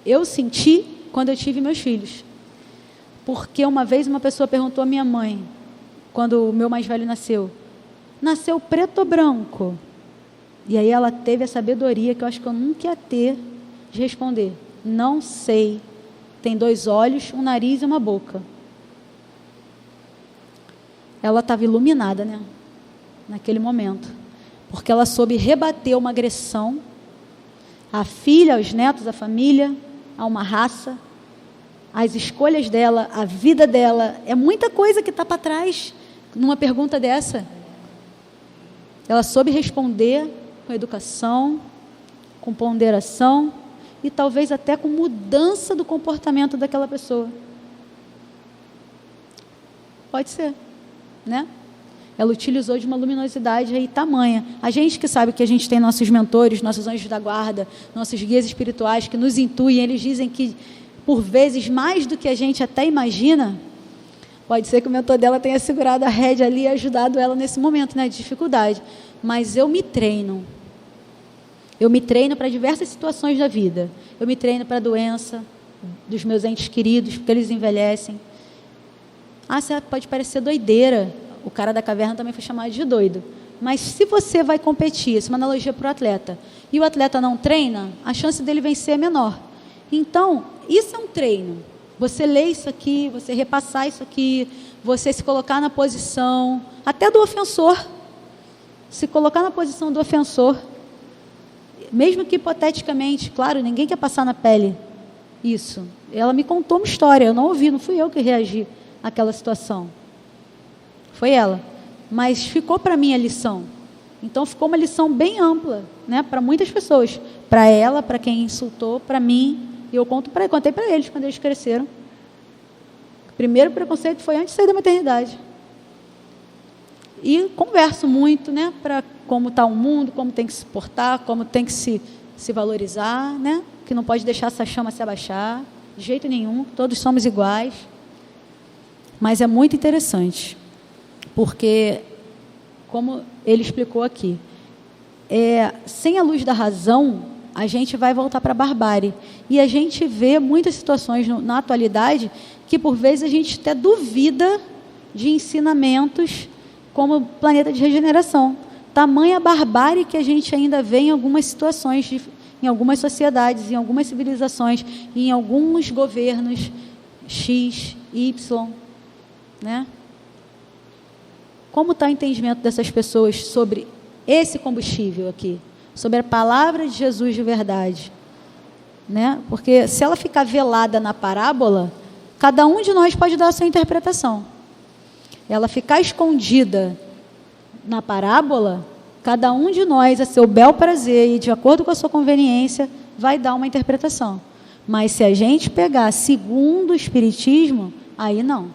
Eu senti quando eu tive meus filhos. Porque uma vez uma pessoa perguntou à minha mãe, quando o meu mais velho nasceu preto ou branco? E aí ela teve a sabedoria, que eu acho que eu nunca ia ter, de responder, não sei, tem 2 olhos, um nariz e uma boca. Ela estava iluminada, né? Naquele momento, porque ela soube rebater uma agressão à filha, aos netos, à família, a uma raça, as escolhas dela, a vida dela, é muita coisa que está para trás numa pergunta dessa. Ela soube responder com educação, com ponderação e talvez até com mudança do comportamento daquela pessoa. Pode ser, né? Ela utilizou de uma luminosidade aí tamanha. A gente que sabe que a gente tem nossos mentores, nossos anjos da guarda, nossos guias espirituais que nos intuem, eles dizem que, por vezes, mais do que a gente até imagina, pode ser que o mentor dela tenha segurado a rédea ali e ajudado ela nesse momento, né, de dificuldade. Mas eu me treino. Eu me treino para diversas situações da vida. Eu me treino para a doença dos meus entes queridos, porque eles envelhecem. Você pode parecer doideira. O cara da caverna também foi chamado de doido. Mas se você vai competir, essa é uma analogia para o atleta, e o atleta não treina, a chance dele vencer é menor. Então, isso é um treino. Você lê isso aqui, você repassar isso aqui, você se colocar na posição, até do ofensor, se colocar na posição do ofensor, mesmo que hipoteticamente, claro, ninguém quer passar na pele isso. Ela me contou uma história, eu não ouvi, não fui eu que reagi àquela situação. Foi ela. Mas ficou para mim a lição. Então, ficou uma lição bem ampla, né, para muitas pessoas. Para ela, para quem insultou, para mim. E eu contei para eles quando eles cresceram. O primeiro preconceito foi antes de sair da maternidade. E converso muito, né, para como está o mundo, como tem que se portar, como tem que se valorizar, né, que não pode deixar essa chama se abaixar, de jeito nenhum, todos somos iguais. Mas é muito interessante, porque, como ele explicou aqui, sem a luz da razão, a gente vai voltar para a barbárie. E a gente vê muitas situações na atualidade que, por vezes, a gente até duvida de ensinamentos como planeta de regeneração. Tamanha barbárie que a gente ainda vê em algumas situações, em algumas sociedades, em algumas civilizações, em alguns governos X, Y, né? Como está o entendimento dessas pessoas sobre esse combustível aqui? Sobre a palavra de Jesus de verdade, né? Porque se ela ficar velada na parábola, cada um de nós pode dar a sua interpretação. Ela ficar escondida na parábola, cada um de nós, a seu bel prazer e de acordo com a sua conveniência, vai dar uma interpretação. Mas se a gente pegar segundo o Espiritismo, aí não.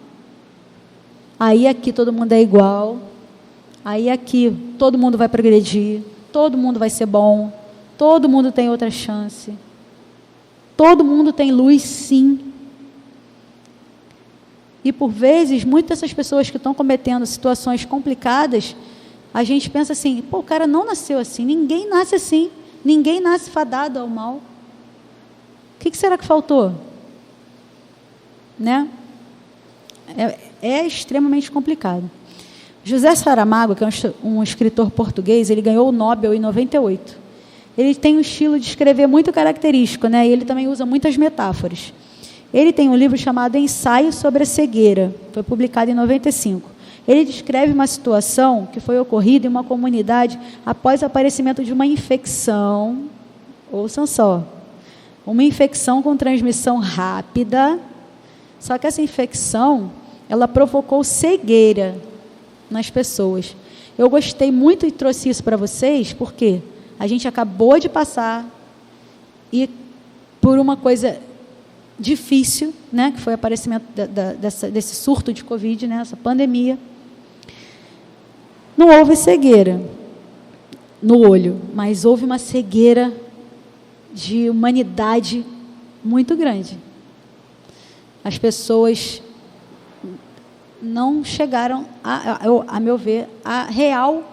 Aí aqui todo mundo é igual, aí aqui todo mundo vai progredir, todo mundo vai ser bom, todo mundo tem outra chance, todo mundo tem luz, sim. E por vezes, muitas dessas pessoas que estão cometendo situações complicadas, a gente pensa assim, pô, o cara não nasceu assim, ninguém nasce assim, ninguém nasce fadado ao mal. O que será que faltou? Né? É extremamente complicado. José Saramago, que é um escritor português, ele ganhou o Nobel em 98. Ele tem um estilo de escrever muito característico, né? E ele também usa muitas metáforas. Ele tem um livro chamado Ensaio sobre a Cegueira, foi publicado em 95. Ele descreve uma situação que foi ocorrida em uma comunidade após o aparecimento de uma infecção, ouçam só, uma infecção com transmissão rápida, só que essa infecção, ela provocou cegueira nas pessoas. Eu gostei muito e trouxe isso para vocês, porque a gente acabou de passar e por uma coisa difícil, né, que foi o aparecimento desse surto de Covid, né, essa pandemia. Não houve cegueira no olho, mas houve uma cegueira de humanidade muito grande. As pessoas não chegaram, a meu ver, a real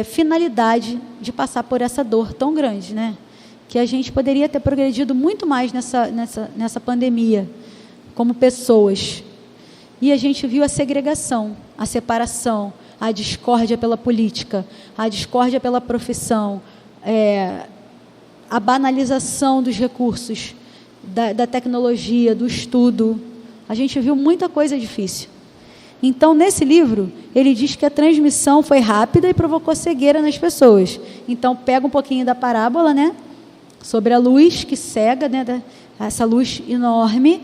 finalidade de passar por essa dor tão grande, né? Que a gente poderia ter progredido muito mais nessa pandemia, como pessoas. E a gente viu a segregação, a separação, a discórdia pela política, a discórdia pela profissão, a banalização dos recursos, da tecnologia, do estudo. A gente viu muita coisa difícil. Então, nesse livro, ele diz que a transmissão foi rápida e provocou cegueira nas pessoas. Então, pega um pouquinho da parábola, né? Sobre a luz que cega, né? Essa luz enorme,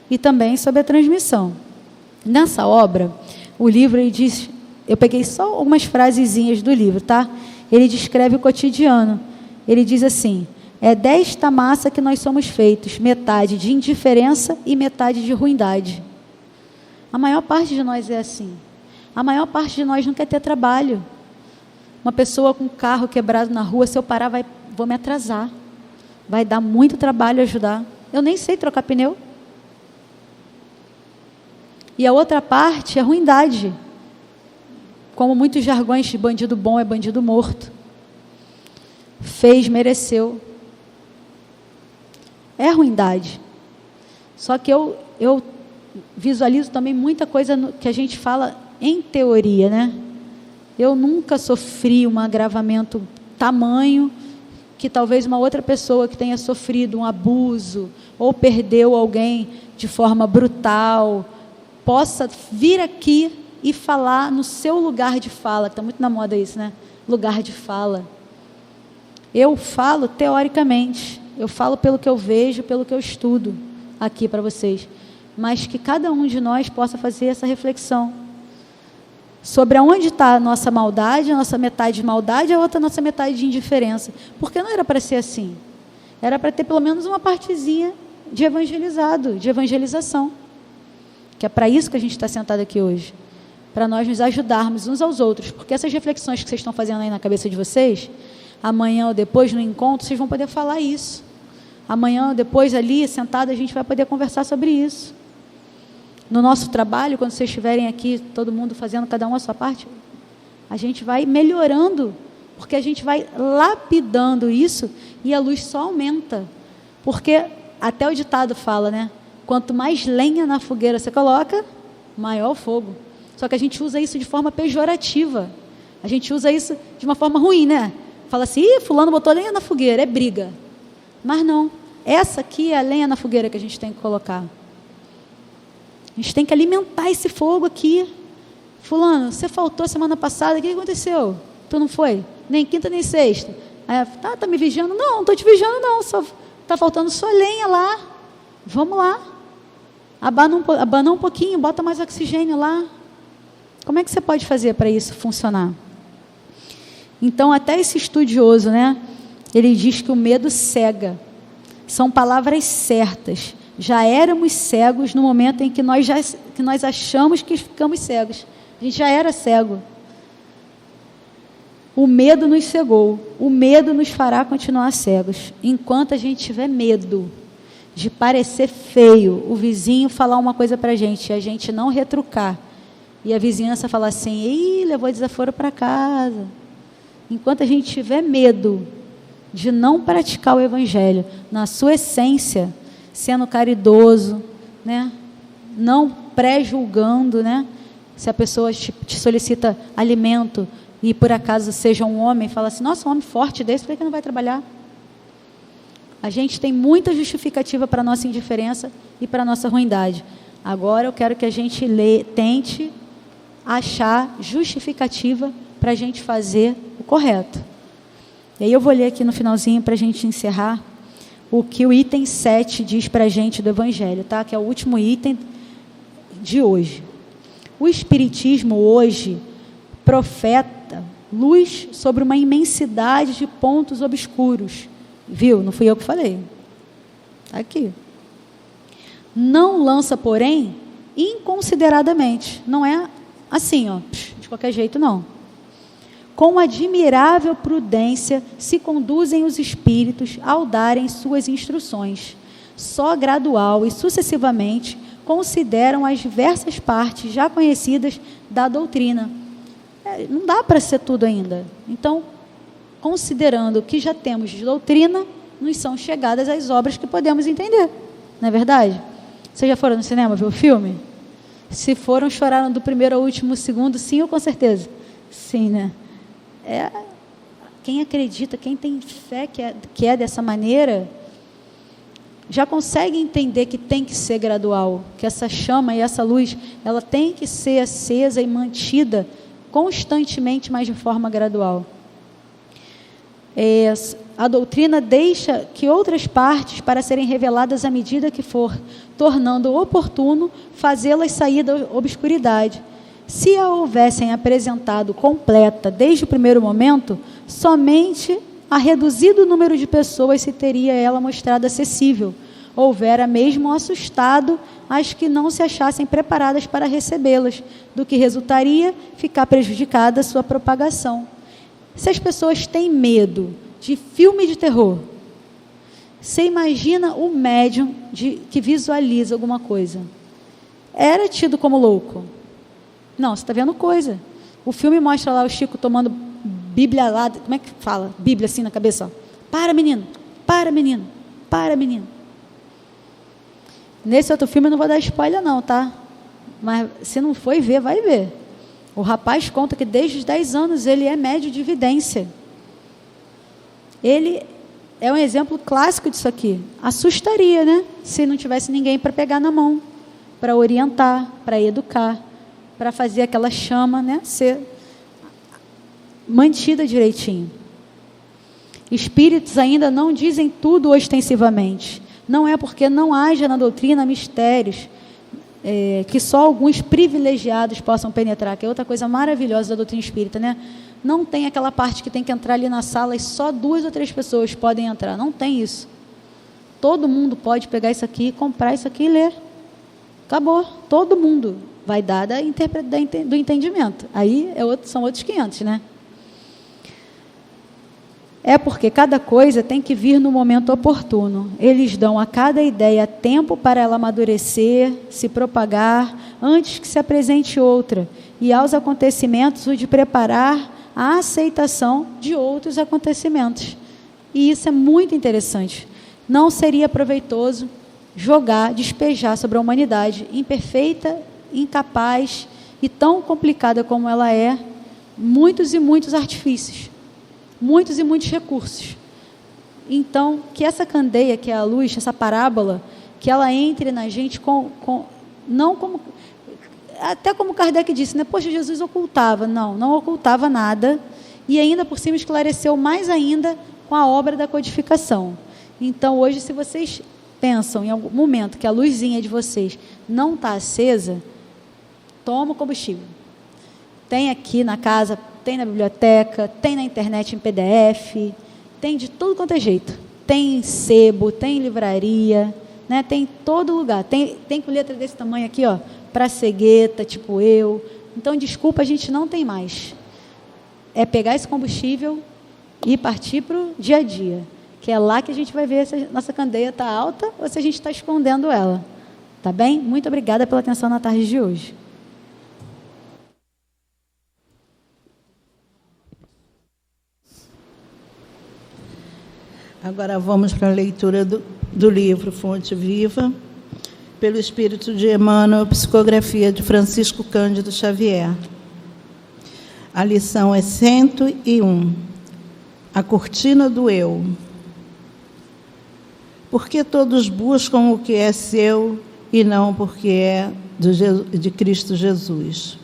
e também sobre a transmissão. Nessa obra, o livro, ele diz, eu peguei só algumas frasezinhas do livro, tá? Ele descreve o cotidiano. Ele diz assim: é desta massa que nós somos feitos, metade de indiferença e metade de ruindade. A maior parte de nós é assim. A maior parte de nós não quer ter trabalho. Uma pessoa com um carro quebrado na rua, se eu parar, vou me atrasar. Vai dar muito trabalho ajudar. Eu nem sei trocar pneu. E a outra parte é a ruindade. Como muitos jargões de bandido bom é bandido morto. Fez, mereceu. É ruindade. Só que eu visualizo também muita coisa que a gente fala em teoria, né? Eu nunca sofri um agravamento tamanho que talvez uma outra pessoa que tenha sofrido um abuso ou perdeu alguém de forma brutal possa vir aqui e falar no seu lugar de fala. Está muito na moda isso, né? Lugar de fala. Eu falo teoricamente, eu falo pelo que eu vejo, pelo que eu estudo aqui para vocês, mas que cada um de nós possa fazer essa reflexão sobre aonde está a nossa maldade, a nossa metade de maldade, a outra nossa metade de indiferença. Porque não era para ser assim. Era para ter pelo menos uma partezinha de evangelizado, de evangelização. Que é para isso que a gente está sentado aqui hoje. Para nós nos ajudarmos uns aos outros. Porque essas reflexões que vocês estão fazendo aí na cabeça de vocês, amanhã ou depois no encontro, vocês vão poder falar isso. Amanhã ou depois ali, sentado, a gente vai poder conversar sobre isso. No nosso trabalho, quando vocês estiverem aqui, todo mundo fazendo cada um a sua parte, a gente vai melhorando, porque a gente vai lapidando isso e a luz só aumenta. Porque até o ditado fala, né? Quanto mais lenha na fogueira você coloca, maior o fogo. Só que a gente usa isso de forma pejorativa. A gente usa isso de uma forma ruim, né? Fala assim, fulano botou lenha na fogueira, é briga. Mas não, essa aqui é a lenha na fogueira que a gente tem que colocar. A gente tem que alimentar esse fogo aqui. Fulano, você faltou semana passada, o que aconteceu? Tu não foi? Nem quinta, nem sexta. Aí, tá me vigiando? Não, não estou te vigiando não, só está faltando sua lenha lá. Vamos lá. Abana um pouquinho, bota mais oxigênio lá. Como é que você pode fazer para isso funcionar? Então, até esse estudioso, né? Ele diz que o medo cega. São palavras certas. Já éramos cegos no momento em que nós achamos que ficamos cegos. A gente já era cego. O medo nos cegou. O medo nos fará continuar cegos. Enquanto a gente tiver medo de parecer feio, o vizinho falar uma coisa para a gente e a gente não retrucar, e a vizinhança falar assim, ih, levou desaforo para casa. Enquanto a gente tiver medo de não praticar o evangelho na sua essência, sendo caridoso, né? Não pré-julgando, né? Se a pessoa te solicita alimento e por acaso seja um homem, fala assim, nossa, um homem forte desse, por que não vai trabalhar? A gente tem muita justificativa para a nossa indiferença e para a nossa ruindade. Agora eu quero que a gente tente achar justificativa para a gente fazer o correto. E aí eu vou ler aqui no finalzinho para a gente encerrar o que o item 7 diz para a gente do Evangelho, tá? Que é o último item de hoje. O Espiritismo hoje profeta luz sobre uma imensidade de pontos obscuros. Viu? Não fui eu que falei. Está aqui. Não lança, porém, inconsideradamente. Não é assim, ó, de qualquer jeito, não. Com admirável prudência se conduzem os espíritos ao darem suas instruções. Só gradual e sucessivamente consideram as diversas partes já conhecidas da doutrina. Não dá para ser tudo ainda. Então, considerando o que já temos de doutrina, nos são chegadas as obras que podemos entender. Não é verdade? Vocês já foram no cinema ver o filme? Se foram, choraram do primeiro ao último segundo, sim ou com certeza? Sim, né? Quem acredita, quem tem fé que é dessa maneira, já consegue entender que tem que ser gradual, que essa chama e essa luz, ela tem que ser acesa e mantida constantemente, mas de forma gradual. A doutrina deixa que outras partes para serem reveladas à medida que for, tornando oportuno fazê-las sair da obscuridade. Se a houvessem apresentado completa desde o primeiro momento, somente a reduzido número de pessoas se teria ela mostrado acessível, houvera mesmo assustado as que não se achassem preparadas para recebê-las, do que resultaria ficar prejudicada a sua propagação. Se as pessoas têm medo de filme de terror, você imagina o médium que visualiza alguma coisa. Era tido como louco? Não, você está vendo coisa. O filme mostra lá o Chico tomando Bíblia lá, como é que fala? Bíblia assim na cabeça. Ó. Para, menino, para, menino, para, menino. Nesse outro filme eu não vou dar spoiler não, tá? Mas se não foi ver, vai ver. O rapaz conta que desde os 10 anos ele é médium de vidência. Ele é um exemplo clássico disso aqui. Assustaria, né? Se não tivesse ninguém para pegar na mão, para orientar, para educar, para fazer aquela chama, né, ser mantida direitinho. Espíritos ainda não dizem tudo ostensivamente. Não é porque não haja na doutrina mistérios que só alguns privilegiados possam penetrar, que é outra coisa maravilhosa da doutrina espírita, né? Não tem aquela parte que tem que entrar ali na sala e só 2 ou 3 pessoas podem entrar. Não tem isso. Todo mundo pode pegar isso aqui, comprar isso aqui e ler. Acabou. Todo mundo vai dar do entendimento. Aí são outros 500, né? É porque cada coisa tem que vir no momento oportuno. Eles dão a cada ideia tempo para ela amadurecer, se propagar, antes que se apresente outra. E aos acontecimentos, o de preparar a aceitação de outros acontecimentos. E isso é muito interessante. Não seria proveitoso despejar sobre a humanidade imperfeita, incapaz e tão complicada como ela é, muitos e muitos artifícios, muitos e muitos recursos. Então, que essa candeia, que é a luz, essa parábola, que ela entre na gente não como... Até como Kardec disse, né? Poxa, Jesus ocultava. Não ocultava nada. E ainda por cima esclareceu mais ainda com a obra da codificação. Então, hoje, se vocês pensam em algum momento que a luzinha de vocês não está acesa, toma o combustível. Tem aqui na casa, tem na biblioteca, tem na internet em PDF, tem de tudo quanto é jeito. Tem em sebo, tem em livraria, né? Tem em todo lugar. Tem com letra desse tamanho aqui, ó, para cegueta, tipo eu. Então, desculpa, a gente não tem mais. É pegar esse combustível e partir para o dia a dia, que é lá que a gente vai ver se a nossa candeia está alta ou se a gente está escondendo ela. Tá bem? Muito obrigada pela atenção na tarde de hoje. Agora vamos para a leitura do livro Fonte Viva, pelo Espírito de Emmanuel, psicografia de Francisco Cândido Xavier. A lição é 101. A cortina do eu. Porque todos buscam o que é seu e não porque é de Cristo Jesus.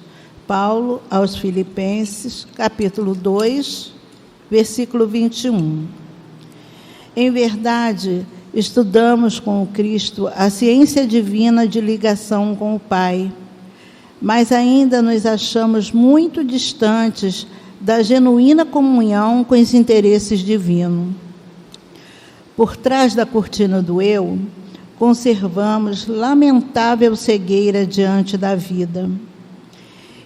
Paulo aos Filipenses, capítulo 2, versículo 21. Em verdade, estudamos com o Cristo a ciência divina de ligação com o Pai, mas ainda nos achamos muito distantes da genuína comunhão com os interesses divinos. Por trás da cortina do eu, conservamos lamentável cegueira diante da vida.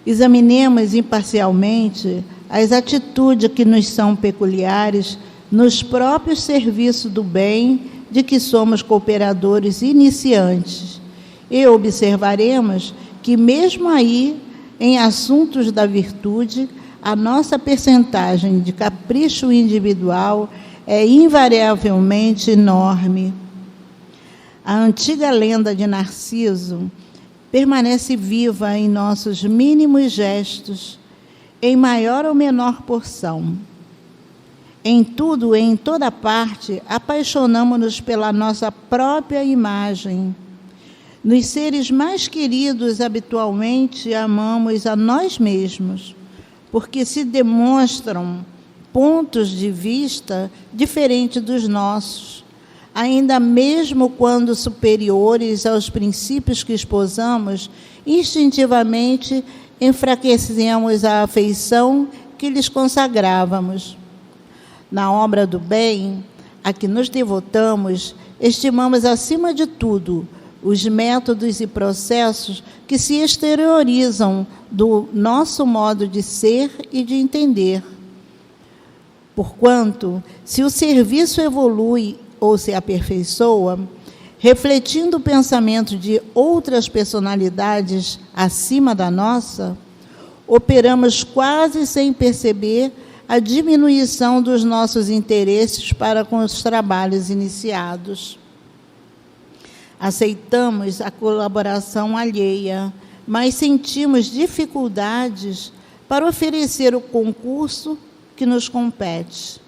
Examinemos imparcialmente as atitudes que nos são peculiares nos próprios serviços do bem de que somos cooperadores iniciantes, e observaremos que, mesmo aí, em assuntos da virtude, a nossa percentagem de capricho individual é invariavelmente enorme. A antiga lenda de Narciso permanece viva em nossos mínimos gestos, em maior ou menor porção. Em tudo e em toda parte, apaixonamo-nos pela nossa própria imagem. Nos seres mais queridos, habitualmente, amamos a nós mesmos, porque se demonstram pontos de vista diferentes dos nossos, ainda mesmo quando superiores aos princípios que esposamos, instintivamente enfraquecemos a afeição que lhes consagrávamos. Na obra do bem, a que nos devotamos, estimamos, acima de tudo, os métodos e processos que se exteriorizam do nosso modo de ser e de entender. Porquanto, se o serviço evolui ou se aperfeiçoa, refletindo o pensamento de outras personalidades acima da nossa, operamos quase sem perceber a diminuição dos nossos interesses para com os trabalhos iniciados. Aceitamos a colaboração alheia, mas sentimos dificuldades para oferecer o concurso que nos compete.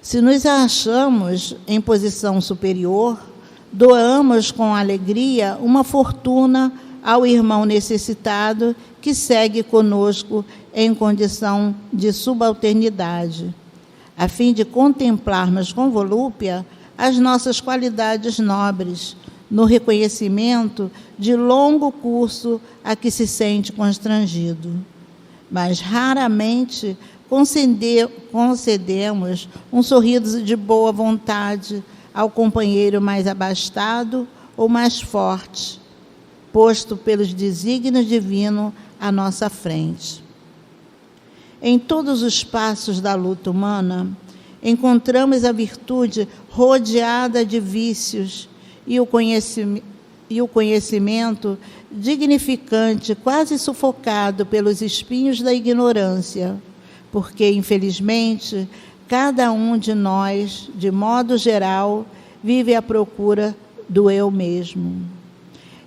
Se nos achamos em posição superior, doamos com alegria uma fortuna ao irmão necessitado que segue conosco em condição de subalternidade, a fim de contemplarmos com volúpia as nossas qualidades nobres, no reconhecimento de longo curso a que se sente constrangido. Mas raramente concedemos um sorriso de boa vontade ao companheiro mais abastado ou mais forte, posto pelos desígnios divinos à nossa frente. Em todos os passos da luta humana, encontramos a virtude rodeada de vícios e o conhecimento dignificante, quase sufocado pelos espinhos da ignorância, porque, infelizmente, cada um de nós, de modo geral, vive à procura do eu mesmo.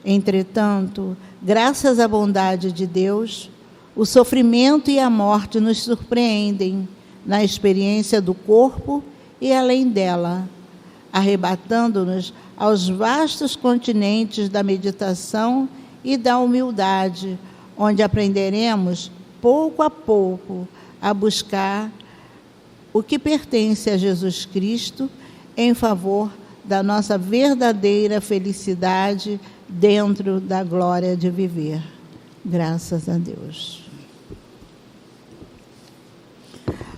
Entretanto, graças à bondade de Deus, o sofrimento e a morte nos surpreendem na experiência do corpo e além dela, arrebatando-nos aos vastos continentes da meditação e da humildade, onde aprenderemos, pouco a pouco, a buscar o que pertence a Jesus Cristo em favor da nossa verdadeira felicidade dentro da glória de viver. Graças a Deus.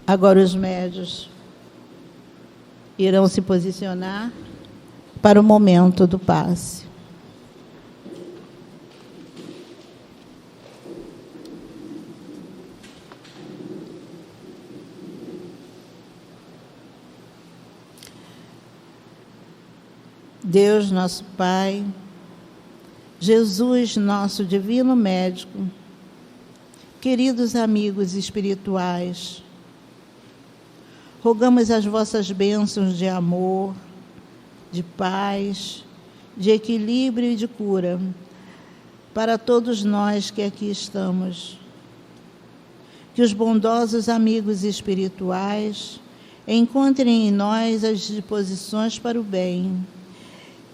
Agora os médios irão se posicionar para o momento do passe. Deus, nosso Pai, Jesus, nosso divino médico, queridos amigos espirituais, rogamos as vossas bênçãos de amor, de paz, de equilíbrio e de cura para todos nós que aqui estamos. Que os bondosos amigos espirituais encontrem em nós as disposições para o bem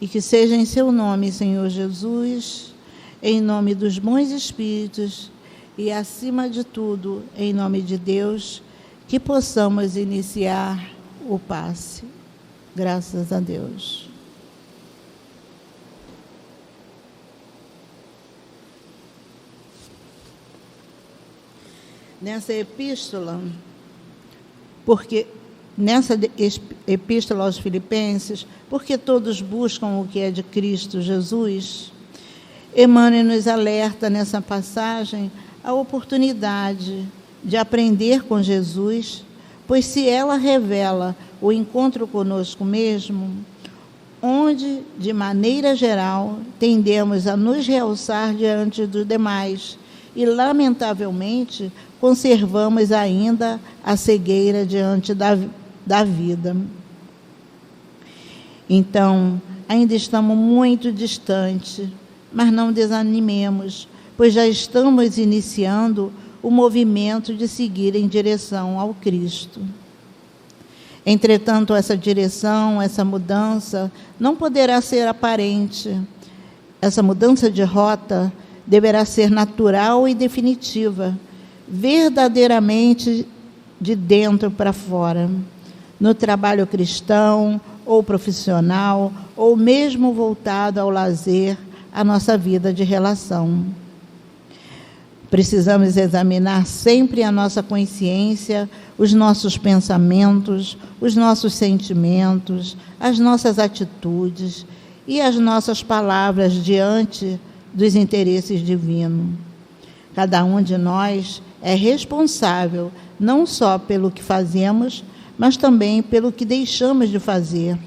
e que seja em seu nome, Senhor Jesus, em nome dos bons espíritos e, acima de tudo, em nome de Deus, que possamos iniciar o passe. Graças a Deus. Nessa epístola, aos Filipenses, porque todos buscam o que é de Cristo Jesus, Emmanuel nos alerta nessa passagem a oportunidade de aprender com Jesus, pois se ela revela o encontro conosco mesmo, onde, de maneira geral, tendemos a nos realçar diante dos demais e, lamentavelmente, conservamos ainda a cegueira diante da vida. Então, ainda estamos muito distantes, mas não desanimemos, pois já estamos iniciando o movimento de seguir em direção ao Cristo. Entretanto, essa direção, essa mudança, não poderá ser aparente. Essa mudança de rota deverá ser natural e definitiva, verdadeiramente de dentro para fora, no trabalho cristão ou profissional, ou mesmo voltado ao lazer, a nossa vida de relação. Precisamos examinar sempre a nossa consciência, os nossos pensamentos, os nossos sentimentos, as nossas atitudes e as nossas palavras diante dos interesses divinos. Cada um de nós é responsável não só pelo que fazemos, mas também pelo que deixamos de fazer.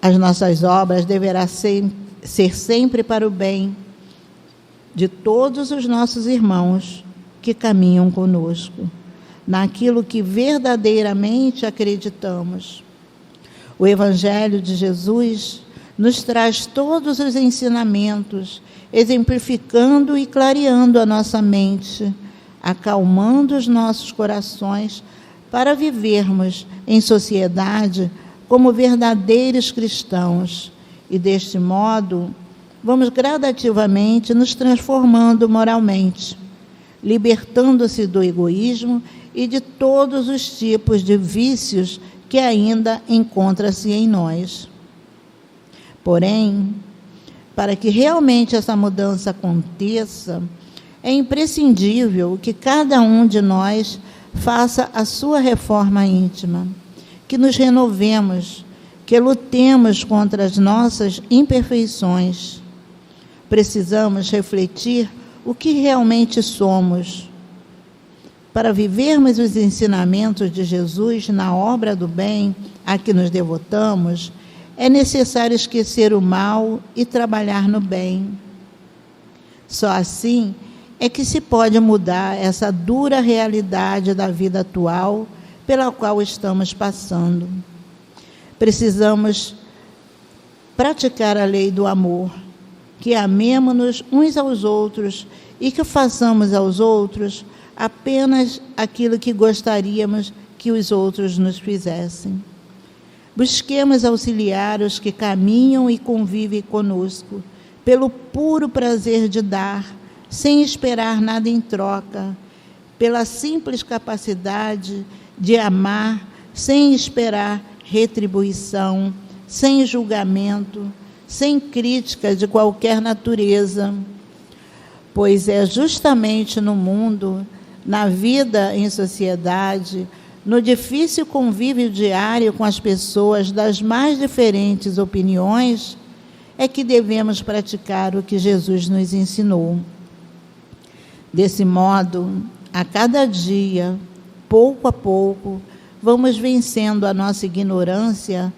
As nossas obras deverão ser sempre para o bem de todos os nossos irmãos que caminham conosco, naquilo que verdadeiramente acreditamos. O Evangelho de Jesus nos traz todos os ensinamentos, exemplificando e clareando a nossa mente, acalmando os nossos corações, para vivermos em sociedade como verdadeiros cristãos. E, deste modo, vamos gradativamente nos transformando moralmente, libertando-se do egoísmo e de todos os tipos de vícios que ainda encontra-se em nós. Porém, para que realmente essa mudança aconteça, é imprescindível que cada um de nós faça a sua reforma íntima, que nos renovemos, que lutemos contra as nossas imperfeições. Precisamos refletir o que realmente somos. Para vivermos os ensinamentos de Jesus na obra do bem a que nos devotamos, é necessário esquecer o mal e trabalhar no bem. Só assim é que se pode mudar essa dura realidade da vida atual pela qual estamos passando. Precisamos praticar a lei do amor, que amemo-nos uns aos outros e que façamos aos outros apenas aquilo que gostaríamos que os outros nos fizessem. Busquemos auxiliar os que caminham e convivem conosco, pelo puro prazer de dar, sem esperar nada em troca, pela simples capacidade de amar, sem esperar retribuição, sem julgamento, sem crítica de qualquer natureza. Pois é justamente no mundo, na vida em sociedade, no difícil convívio diário com as pessoas das mais diferentes opiniões, é que devemos praticar o que Jesus nos ensinou. Desse modo, a cada dia, pouco a pouco, vamos vencendo a nossa ignorância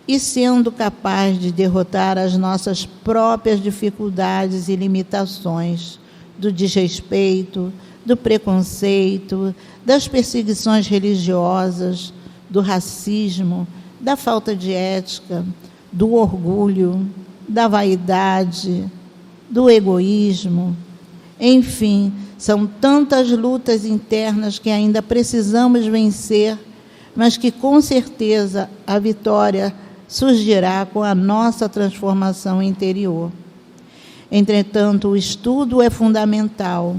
e sendo capazes de derrotar as nossas próprias dificuldades e limitações, do desrespeito, do preconceito, das perseguições religiosas, do racismo, da falta de ética, do orgulho, da vaidade, do egoísmo. Enfim, são tantas lutas internas que ainda precisamos vencer, mas que com certeza a vitória surgirá com a nossa transformação interior. Entretanto, o estudo é fundamental.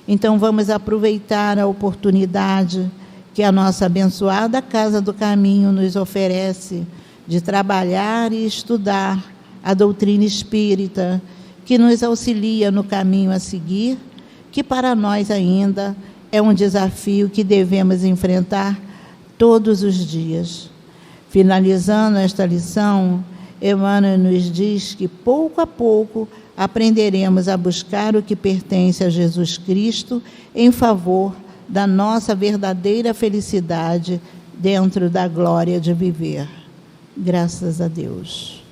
Então, vamos aproveitar a oportunidade que a nossa abençoada Casa do Caminho nos oferece de trabalhar e estudar a doutrina espírita, que nos auxilia no caminho a seguir, que para nós ainda é um desafio que devemos enfrentar todos os dias. Finalizando esta lição, Emmanuel nos diz que pouco a pouco aprenderemos a buscar o que pertence a Jesus Cristo em favor da nossa verdadeira felicidade dentro da glória de viver. Graças a Deus.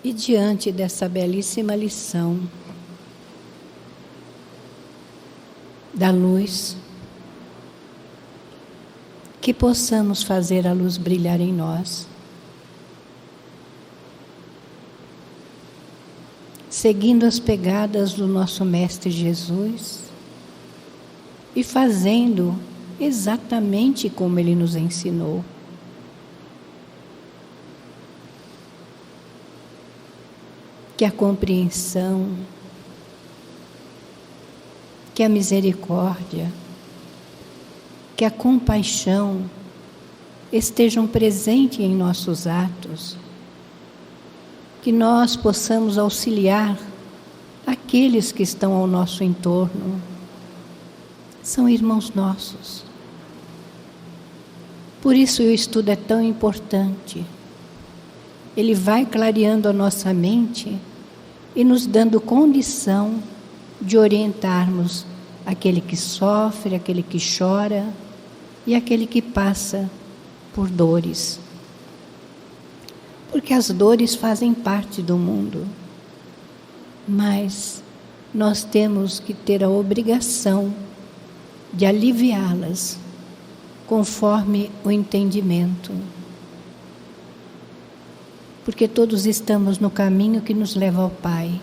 E diante dessa belíssima lição da luz, que possamos fazer a luz brilhar em nós, seguindo as pegadas do nosso Mestre Jesus e fazendo exatamente como Ele nos ensinou. Que a compreensão, que a misericórdia, que a compaixão estejam presentes em nossos atos, que nós possamos auxiliar aqueles que estão ao nosso entorno. São irmãos nossos. Por isso o estudo é tão importante. Ele vai clareando a nossa mente e nos dando condição de orientarmos aquele que sofre, aquele que chora e aquele que passa por dores. Porque as dores fazem parte do mundo, mas nós temos que ter a obrigação de aliviá-las conforme o entendimento. Porque todos estamos no caminho que nos leva ao Pai.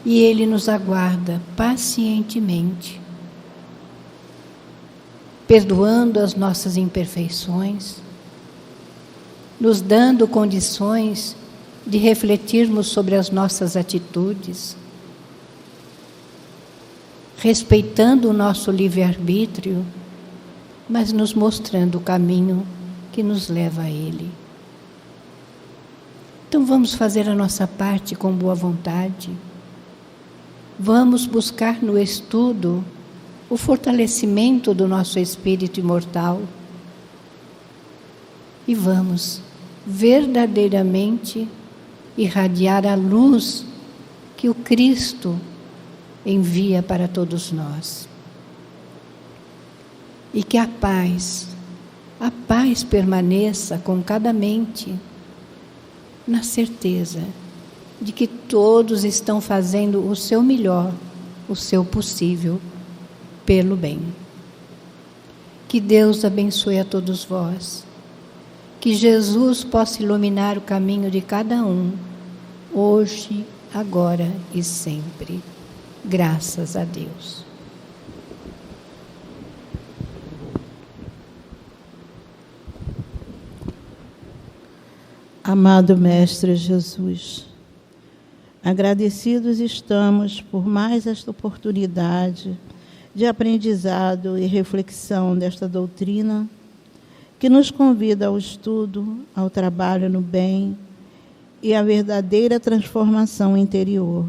E Ele nos aguarda pacientemente, perdoando as nossas imperfeições, nos dando condições de refletirmos sobre as nossas atitudes, respeitando o nosso livre-arbítrio, mas nos mostrando o caminho que nos leva a Ele. Então vamos fazer a nossa parte com boa vontade. Vamos buscar no estudo o fortalecimento do nosso espírito imortal e vamos verdadeiramente irradiar a luz que o Cristo envia para todos nós. E que a paz permaneça com cada mente, na certeza de que todos estão fazendo o seu melhor, o seu possível, pelo bem. Que Deus abençoe a todos vós. Que Jesus possa iluminar o caminho de cada um, hoje, agora e sempre. Graças a Deus. Amado Mestre Jesus, agradecidos estamos por mais esta oportunidade de aprendizado e reflexão desta doutrina que nos convida ao estudo, ao trabalho no bem e à verdadeira transformação interior.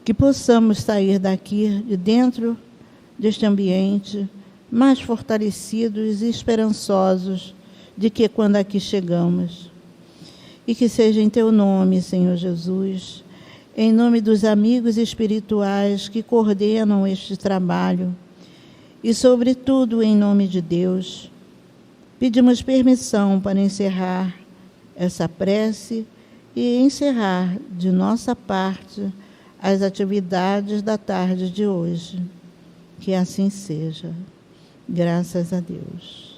Que possamos sair daqui, de dentro deste ambiente, mais fortalecidos e esperançosos de que quando aqui chegamos. E que seja em Teu nome, Senhor Jesus, em nome dos amigos espirituais que coordenam este trabalho, e, sobretudo, em nome de Deus, pedimos permissão para encerrar essa prece e encerrar, de nossa parte, as atividades da tarde de hoje. Que assim seja. Graças a Deus.